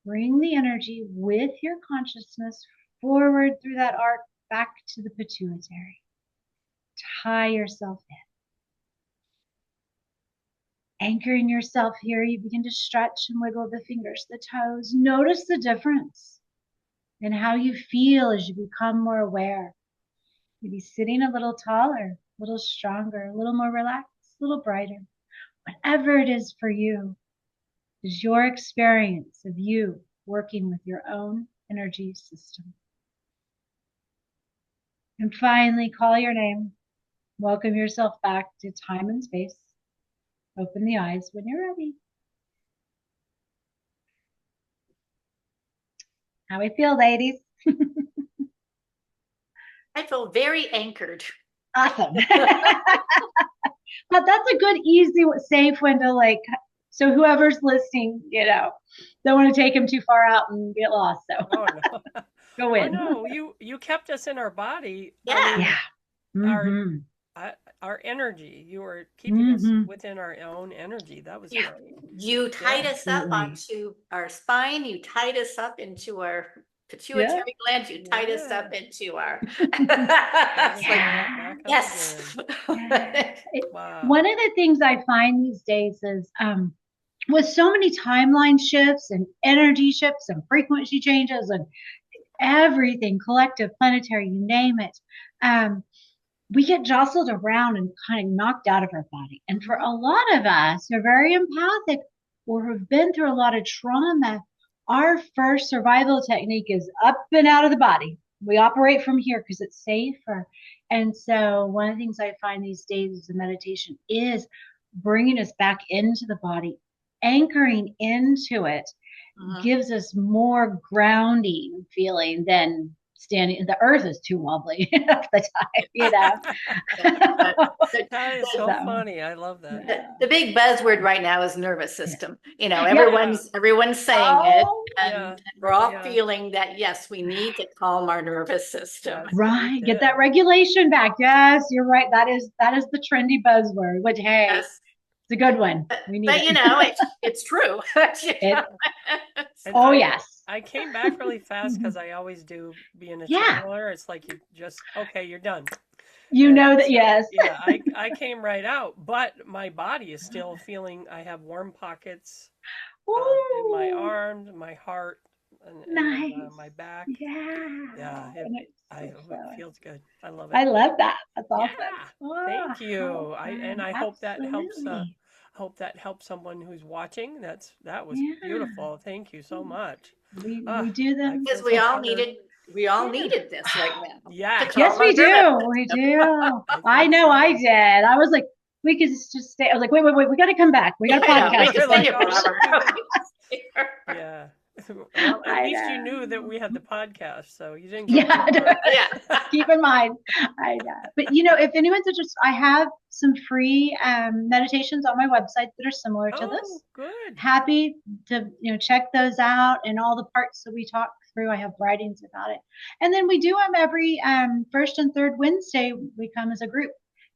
bring the energy with your consciousness forward through that arc back to the pituitary. Tie yourself Anchoring yourself here, you begin to stretch and wiggle the fingers, the toes. Notice the difference in how you feel as you become more aware. Maybe sitting a little taller, a little stronger, a little more relaxed, a little brighter. Whatever it is for you is your experience of you working with your own energy system. And finally, call your name. Welcome yourself back to time and space. Open the eyes when you're ready. How we feel, ladies? I feel very anchored. Awesome. But that's a good, easy, safe one to like, so whoever's listening, don't want to take them too far out and get lost. So Oh no. go in. Oh no, you kept us in our body. Yeah. I mean, Yeah. our energy. You were keeping us within our own energy. That was great. You tied us up Absolutely. onto our spine. You tied us up into our pituitary gland. You tied us up into our. It's like, Back up yes. again. Wow. One of the things I find these days is with so many timeline shifts and energy shifts and frequency changes and everything, collective, planetary, you name it, we get jostled around and kind of knocked out of our body. And for a lot of us who are very empathic or who've been through a lot of trauma, our first survival technique is up and out of the body. We operate from here because it's safer. And so one of the things I find these days of meditation is bringing us back into the body, anchoring into it, gives us more grounding feeling than standing. The earth is too wobbly half the time, That is so funny. I love that. The big buzzword right now is nervous system. Everyone's saying it, and we're all feeling that. Yes, we need to calm our nervous system. Right, get that regulation back. Yes, you're right. That is the trendy buzzword. Which it's a good one. We need it. It's true. Oh yes. I came back really fast because I always do being a channeler. It's like you just you're done. Yes. Yeah, I came right out, but my body is still feeling. I have warm pockets in my arms, my heart, and my back. Yeah. It feels good. I love it. I love that. That's awesome. Yeah. Thank you. I hope that helps. Hope that helps someone who's watching. That was beautiful. Thank you so much. We do them because we all needed this right now. Yeah. Yes, we do. We do. I know I did. I was like, we could just stay. I was like, wait, we got to come back. We got a podcast. Yeah. Well, at least you knew that we had the podcast, so you didn't go too far. Keep in mind. I know. But if anyone's interested, I have some free meditations on my website that are similar to this. Good. Happy to check those out, and all the parts that we talk through. I have writings about it. And then we do them every first and third Wednesday. We come as a group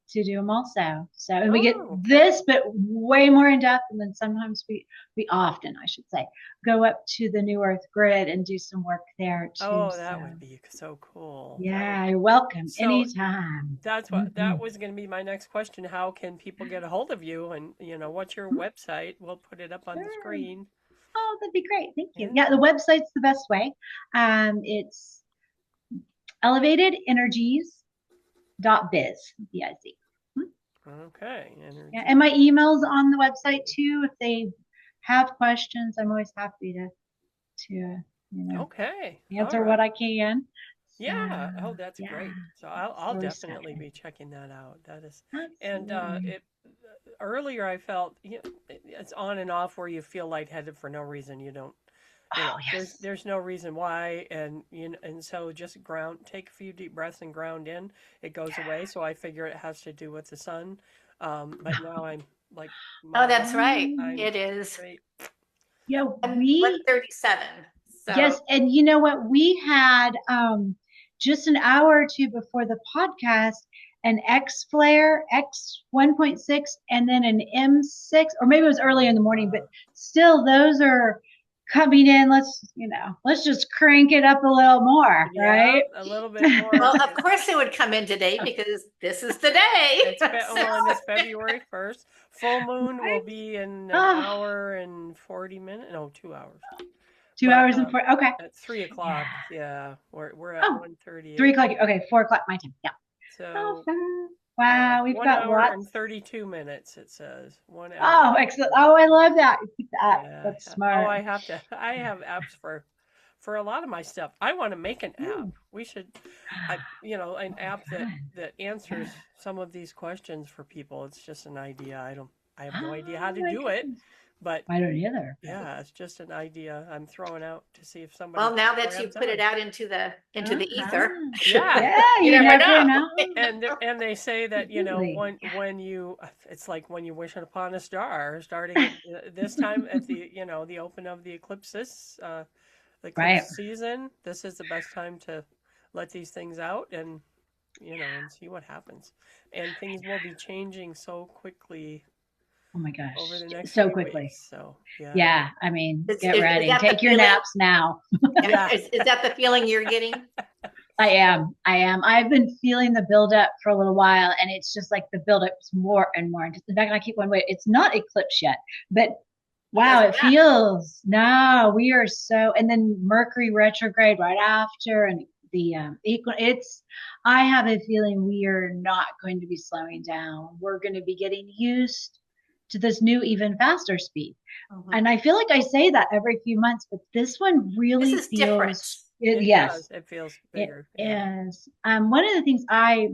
to do them also. So we get this, but way more in depth. And then sometimes we often, I should say, go up to the New Earth grid and do some work there too. Oh, that would be so cool. Yeah, you're welcome anytime. That's what that was going to be my next question. How can people get a hold of you? And what's your website? We'll put it up on the screen. Oh, that'd be great. Thank you. Yeah, the website's the best way. It's elevatedenergies.biz. B-I-Z. Okay. Yeah, and my email's on the website too. If they have questions, I'm always happy to answer what I can. Yeah. Oh, that's great. So I'll definitely be checking that out. That is, and earlier I felt it's on and off where you feel lightheaded for no reason. You don't. There's no reason why, and so just take a few deep breaths and ground in. It goes away. So I figure it has to do with the sun. But now I'm like, oh, that's right. It is. Great. Yeah, 1:37. So. Yes, and you know what? We had just an hour or two before the podcast an X flare, X 1.6, and then an M6, or maybe it was early in the morning, but still, those are coming in. Let's just crank it up a little more, right? A little bit more. Well, of course it would come in today because this is the day. It's February 1st. Full moon will Right? be in an Oh, hour and 40 minutes. No, 2 hours. two But hours and four. Okay. at 3 o'clock, Yeah. yeah, we're at Oh, 1:38. 3 o'clock. Okay, 4 o'clock my time. Yeah. Oh, So fun. Wow, we've one got hour and lots. 32 minutes. It says 1 hour. Oh, excellent. Oh, I love that. Keep that. Yeah. That's Oh, smart. I have to. I have apps for a lot of my stuff. I want to make an app. Ooh, We should, an app that fun. answers Yeah. some of these questions for people. It's just an idea. I have no idea how Oh to my do it, goodness. but I don't either. But, yeah, it's just an idea I'm throwing out to see if somebody Well, now that you grabs put it on. out into the ether, uh-huh. Yeah. Yeah, you you never never know. know. And they say that Absolutely. when you it's like when you wish upon a star, starting at this time at the open of the eclipses, the eclipse Right. season. This is the best time to let these things out and and see what happens. And things will be changing so quickly Oh my over gosh. the next So few quickly. weeks. So yeah, Yeah. I mean, Is, get is, is ready. that the Take your feeling? naps now. yeah, Is that the feeling you're getting? I am. I am. I've been feeling the buildup for a little while, and it's just like the buildup's more and more. In fact, I keep going, wait, it's not eclipse yet, but wow, Doesn't it matter. feels. No, we are so. And then Mercury retrograde right after, and the it's. I have a feeling we are not going to be slowing down. We're going to be getting used to this new, even faster speed. Mhm. And I feel like I say that every few months, but this one This really is different. feels. it does. Yes, It feels it bigger. Yeah. is. One of the things I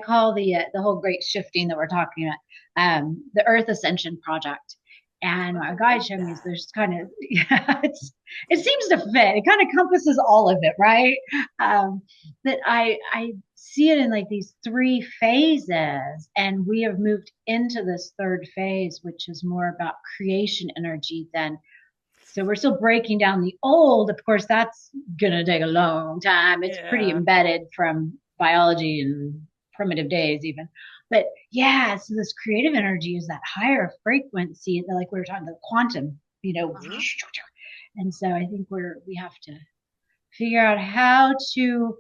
call the whole great shifting that we're talking about, the Earth Ascension Project. And I my guide like showed me is that. there's kind of yeah, it seems to fit. It kind of encompasses all of it, right? That I see it in like these three phases, and we have moved into this third phase, which is more about creation energy than so we're still breaking down the old. Of course, that's going to take a long time. It's pretty Yeah. embedded from biology and primitive days, even. But yeah, so this creative energy is that higher frequency, like we were talking, the quantum, Mhm. And so I think we have to figure out how to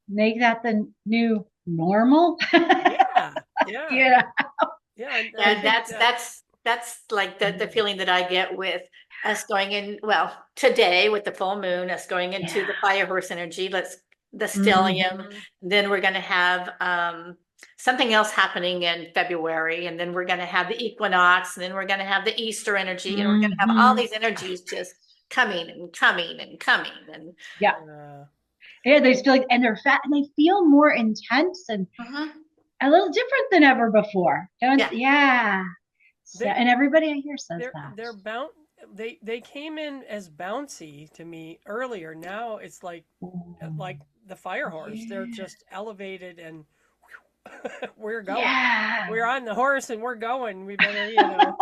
make that the new normal. Yeah. Yeah. Yeah, Yeah. And I And because think that. that's like the feeling that I get with us going in, well, today with the full moon, us going into yeah. the fire horse energy, the stellium, Mhm. then we're gonna have something else happening in February, and then we're gonna have the equinox, and then we're gonna have the Easter energy, and we're gonna have all Mhm. these energies just coming and coming and coming. And Yeah. Uh, Yeah, they just feel like, and they're fat, and they feel more intense and Mhm. a little different than ever before. Don't, Yeah. yeah. So, they and everybody I hear says that. they're bound. They came in as bouncy to me earlier. Now it's Ooh, like the fire horse. They're yeah. just elevated and we're going. Yeah. We're on the horse and we're going. We better, Yeah.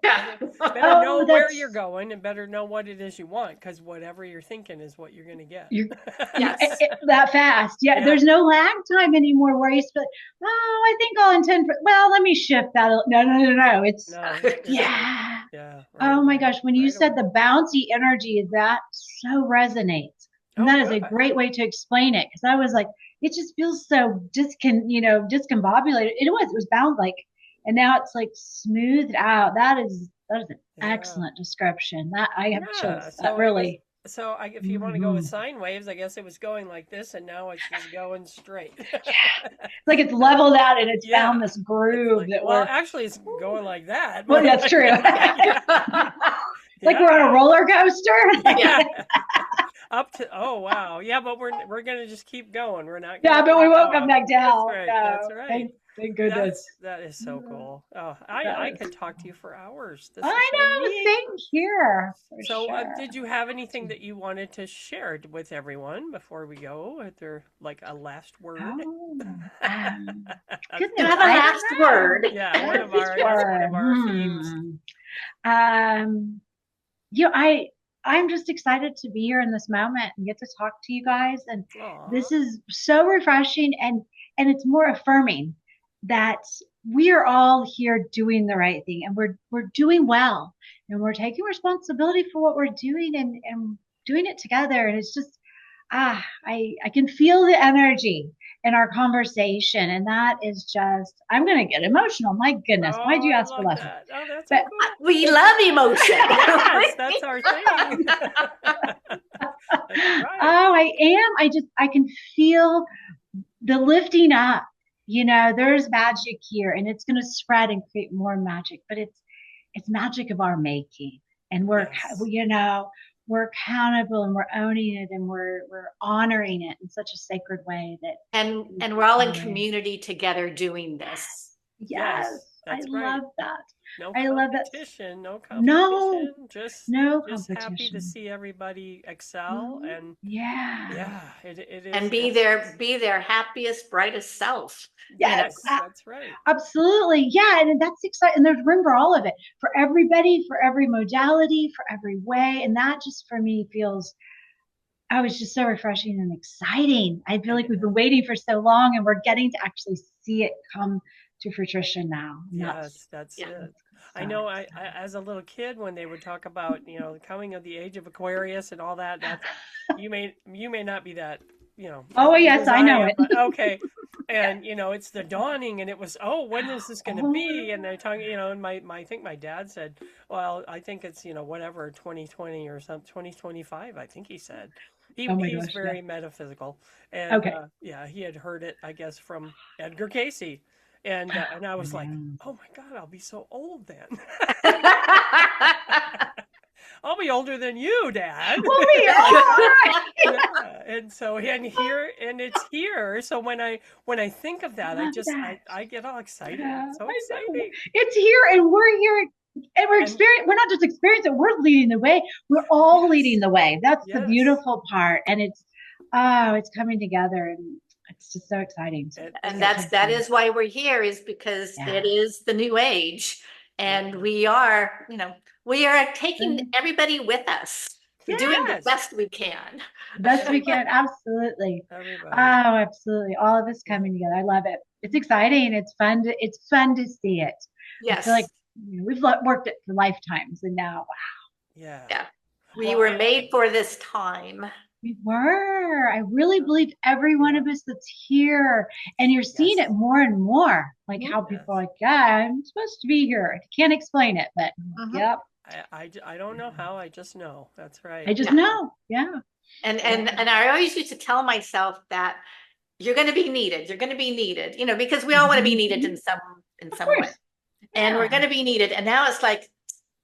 better Oh, know where you're that's going and better know what it is you want because whatever you're thinking is what you're going to get. you. Yes. That fast. Yeah, Yeah. there's no lag time anymore where you feel, oh, I think I'll intend for, well, let me shift that. No, no, no, no. It's, No, it's like, yeah. yeah, right Oh my away. gosh, when you Right said away. the bouncy energy, that so resonates. And Oh, that is a good. great way to explain it because I was like, it just feels so discombobulated. It was bound like, and now it's like smoothed out. That is an Yeah. excellent description. That I have Yeah. chills. That really, If you want to go with mhm. sine waves, I guess it was going like this and now it's just going straight. Yeah, like it's Yeah. leveled out and it's found Yeah. this It's groove like, that well, we're, actually, it's going like that. well, More that's like, true. Yeah. Like we're on a yeah. roller coaster. Yeah. Yeah. Up to, oh, wow. Yeah, but we're going to just keep going. We're not going Yeah, to but we back won't come off. back That's down. right. That's No, right. thank goodness. That is so cool. Oh, That I is could talk to you cool. for hours. This is I so know, neat. same here for So, sure. did you have anything that you wanted to share with everyone before we go? Is there like a last word? Oh, You goodness, have a I last don't know. word. Yeah, Last that's one word. of our themes. Um, you know, I'm just excited to be here in this moment and get to talk to you guys. And Aw. this is so refreshing and it's more affirming that we are all here doing the right thing and we're doing well and we're taking responsibility for what we're doing and doing it together. And it's just I can feel the energy. in our conversation. And that is just, I'm going to get emotional. My goodness. Why'd you I ask for love lessons? that. Oh, that's so But cool. We love emotion. Yes, that's our thing. That's right. Oh, I am. I can feel the lifting up. There's magic here, and it's going to spread and create more magic, but it's magic of our making. And Yes. we're accountable, and we're owning it, and we're honoring it in such a sacred way that And we're all in community together doing this. yes, I that's right. love that. No I love that. competition, no No, competition. Just no happy to competition. see everybody excel, and Yeah. it is. And be their happiest, brightest self. Yes, That's right. absolutely. Yeah, and that's exciting. And there's room for all of it, for everybody, for every modality, for every way. And that just for me feels, oh, it's just so refreshing and exciting. I feel like we've been waiting for so long, and we're getting to actually see it come to fruition now. Yes, that's it. I know I as a little kid, when they would talk about, the coming of the age of Aquarius and all that, that's you may not be that, Oh, as yes, as I know am, it. but okay. And it's the dawning, and it was, oh, when is this going to be? And they're talking, and I think my dad said, well, I think it's, whatever, 2020 or something, 2025, I think he said. Oh my He's gosh, very metaphysical, and Okay. he had heard it, I guess, from Edgar Casey, and I was like, oh my God, I'll be so old then. I'll be older than you, Dad. We'll be Yeah, and so it's here. So when I think of that, I get all excited. Yeah, It's so I know. exciting. It's here, and we're here, and we're experiencing. We're not just experiencing it; we're leading the way. We're all leading the way. That's the beautiful part, and it's coming together, and it's just so exciting. And that is why we're here, is because it is the new age, and we are taking everybody with us, doing the best we can. Best we can, absolutely. Everybody. Oh, absolutely. All of us coming together. I love it. It's exciting. It's fun to see it. Yes. I feel like we've worked it for lifetimes, and now, wow. Yeah. We were made for this time. We were. I really believe every one of us that's here, and you're seeing it more and more, like how people are like, yeah, I'm supposed to be here. I can't explain it, but yep. I don't know how, I just know. That's right. I just know. Yeah. And I always used to tell myself that you're going to be needed. You're going to be needed, because we all want to be needed in some way. And we're going to be needed. And now it's like,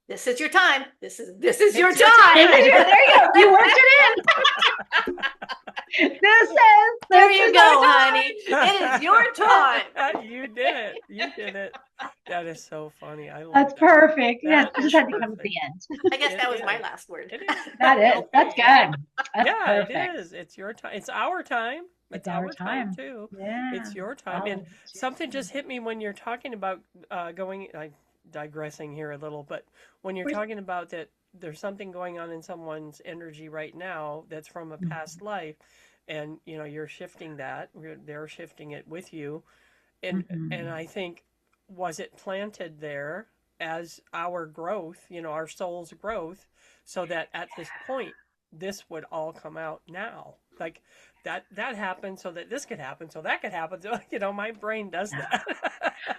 this is your time. This is your time. There you go. You worked it in. There you go, honey. It is your time. You did it. That is so funny. I love That's that. perfect. Yes, just had to come at the end. I guess that was my last word. That is. That's good. That's perfect. It is. It's your time. It's our time. It's our time too. Yeah. It's your time. And something just hit me when you're talking about digressing here a little, but when you're talking about that there's something going on in someone's energy right now that's from a past life, and you're shifting that, they're shifting it with you, and I think, was it planted there as our growth, our soul's growth, so that at this point this would all come out now, like that happened so that this could happen, so that could happen. So, my brain does that.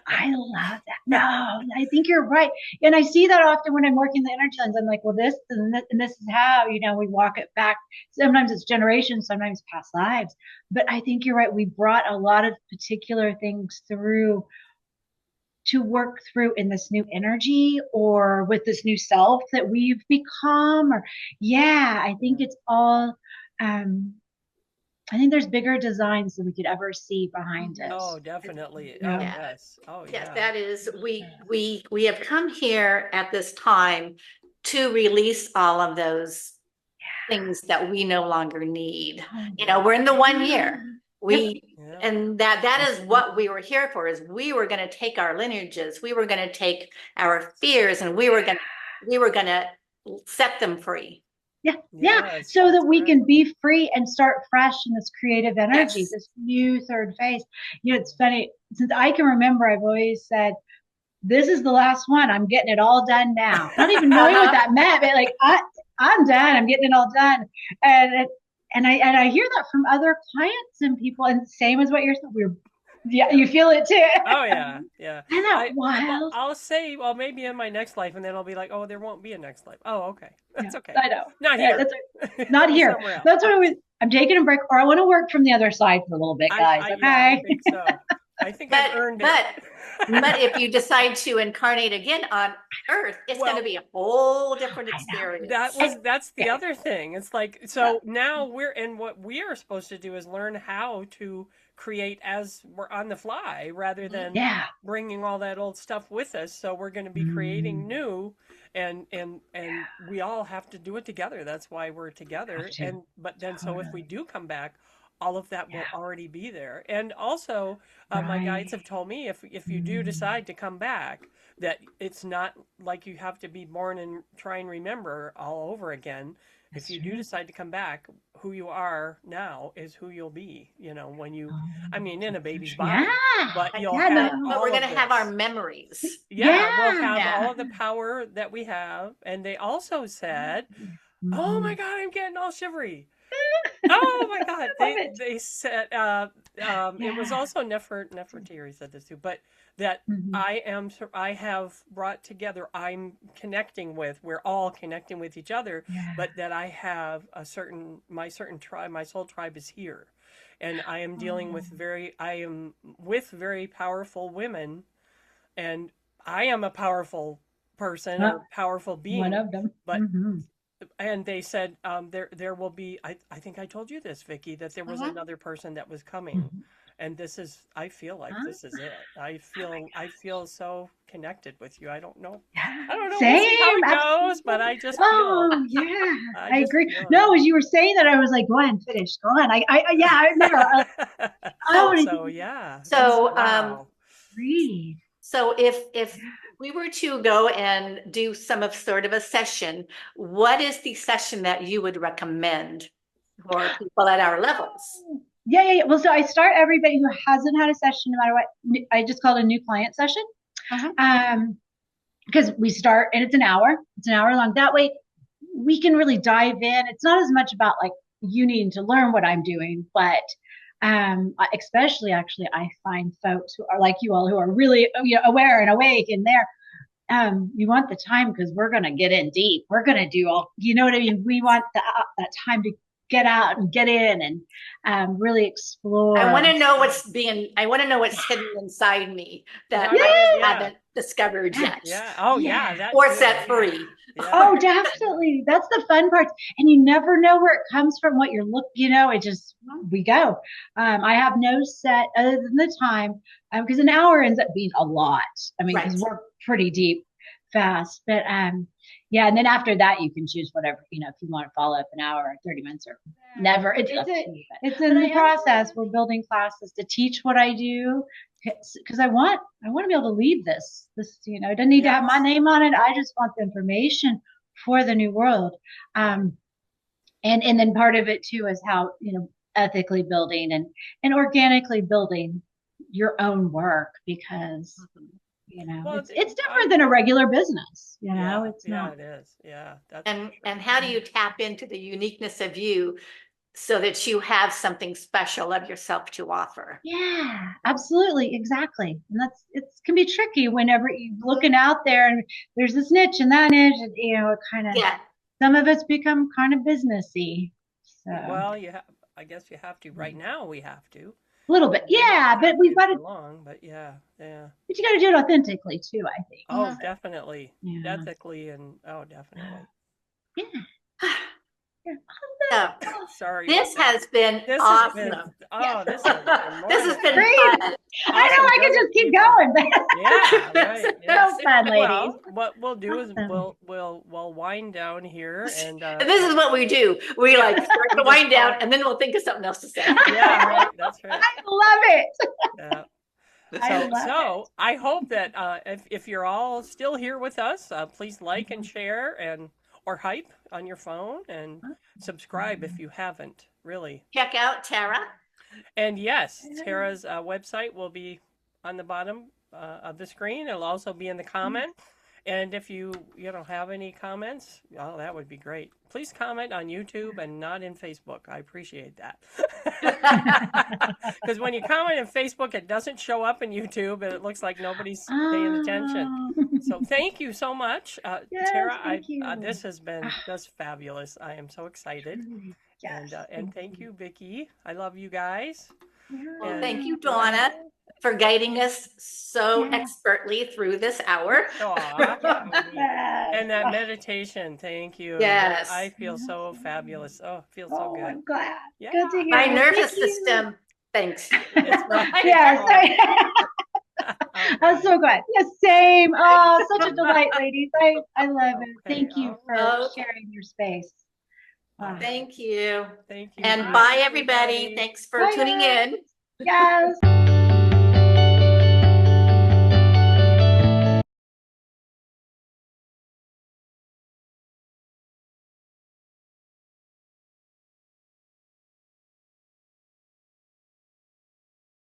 I love that. No, I think you're right. And I see that often when I'm working the energy lines. I'm like, well, this and this is how, we walk it back. Sometimes it's generations, sometimes past lives. But I think you're right. We brought a lot of particular things through to work through in this new energy, or with this new self that we've become. Or I think it's all, I think there's bigger designs than we could ever see behind it. Oh, definitely. Yeah. Oh, yes. Oh, yeah. Yes, that is, we have come here at this time to release all of those things that we no longer need. We're in the 1 year. And that is what we were here for, is we were going to take our lineages, we were going to take our fears, and we were going to set them free. So that we can be free and start fresh in this creative energy, this new third phase. It's funny, since I can remember, I've always said, this is the last one. I'm getting it all done now. Not even knowing what that meant, but like, I'm done. I'm getting it all done. And I hear that from other clients and people, and same as what you're saying. Yeah, you feel it too. Oh yeah, yeah. Isn't that wild? I'll say, well, maybe in my next life, and then I'll be like, oh, there won't be a next life. Oh, okay, Yeah, that's okay. I know. Not Yeah, here. that's not Go here. somewhere else. That's what I'm taking a break, or I want to work from the other side for a little bit, guys. Yeah, I Okay. think so. I think I've earned it. But if you decide to incarnate again on Earth, it's going to be a whole different experience. That's the other thing. It's like, so now what we are supposed to do is learn how to create as we're on the fly rather than bringing all that old stuff with us. So we're going to be creating new, and we all have to do it together. That's why we're together. But then so if we do come back, all of that will already be there. And also, my guides have told me if you do decide to come back, that it's not like you have to be born and try and remember all over again. If you do decide to come back, who you are now is who you'll be, when you, I mean, in a baby's body, but you'll have but we're going to have our memories. We'll have all of the power that we have. And they also said, oh my God, I'm getting all shivery. Oh my God! They said it was also Nefertiti said this too, but that I have brought together. I'm connecting with. We're all connecting with each other, but that I have my certain tribe. My soul tribe is here, and I am dealing with very powerful women, and I am a powerful person or powerful being. One of them, but. And they said there will be. I think I told you this, Vicki, that there was another person that was coming, and I feel like this is it. I feel so connected with you. I don't know. We'll see how it goes, but I just feel. Oh yeah, I agree. No, as you were saying that, I was like, go ahead, finish. Go on. I remember. Read. So if we were to go and do sort of a session, what is the session that you would recommend for people at our levels? Yeah. Well, so I start everybody who hasn't had a session, no matter what. I just call it a new client session. Because we start and it's an hour long. That way we can really dive in. It's not as much about like you needing to learn what I'm doing, but especially actually I find folks who are like you all who are really aware and awake and there. You want the time because we're going to get in deep. We're going to do all, you know what I mean? We want that time to get out and get in and really explore. I want to know what's hidden inside me that I haven't discovered yet. Yeah. Oh yeah. Or set free. Yeah. Oh, definitely. That's the fun part. And you never know where it comes from, what you're looking, it just, we go. I have no set other than the time, because an hour ends up being a lot. I mean, because we're pretty deep fast, but and then after that you can choose whatever, if you want to follow up an hour or 30 minutes or never. It's in the process. We're building classes to teach what I do because I want to be able to leave this it doesn't need to have my name on it. I just want the information for the new world. And then part of it too is how ethically building and organically building your own work, because it's different than a regular business. It's not. It is. Yeah. And how do you tap into the uniqueness of you so that you have something special of yourself to offer? Yeah, absolutely. Exactly. And it can be tricky whenever you're looking out there and there's this niche and that niche, and, it kind of, some of us become kind of businessy. So. Well, I guess you have to. Right now we have to. A little bit, but we've got to. But yeah. But you got to do it authentically too, I think. Oh, definitely, ethically, and definitely. Yeah. Sorry. This has been awesome. This has been fun. Awesome. I know I can just keep going. Right. So fun, ladies. Well, what we'll do is we'll wind down here, and this is what we do. We start to wind down, and then we'll think of something else to say. Yeah, right. That's right. I love it. Yeah. So I hope that if you're all still here with us, please like and share or hype on your phone and subscribe if you haven't, really. Check out Tera. And yes, Tera's website will be on the bottom of the screen. It'll also be in the comment. And if you have any comments, oh, that would be great. Please comment on YouTube and not in Facebook. I appreciate that. Because when you comment in Facebook, it doesn't show up in YouTube, and it looks like nobody's paying attention. So thank you so much, Yes, Tera. thank you. This has been just fabulous. I am so excited. Yes, And thank you, Vicki. I love you guys. Well, And- thank you, Dawna, for guiding us so Yeah. expertly through this hour. Aw. And that meditation, thank you. Yes. I feel so fabulous. Oh, it feels so good. I'm glad. Yeah. Good to hear. My Well, nervous thank you. system thanks you. That's right. Yes, All I'm right. so glad. Yes, same. Oh, such a delight, ladies. I love it. Okay, Thank you for okay. sharing your space. Wow. Thank you. Thank you. And bye, everybody. Thanks for Bye, tuning guys. in. Yes.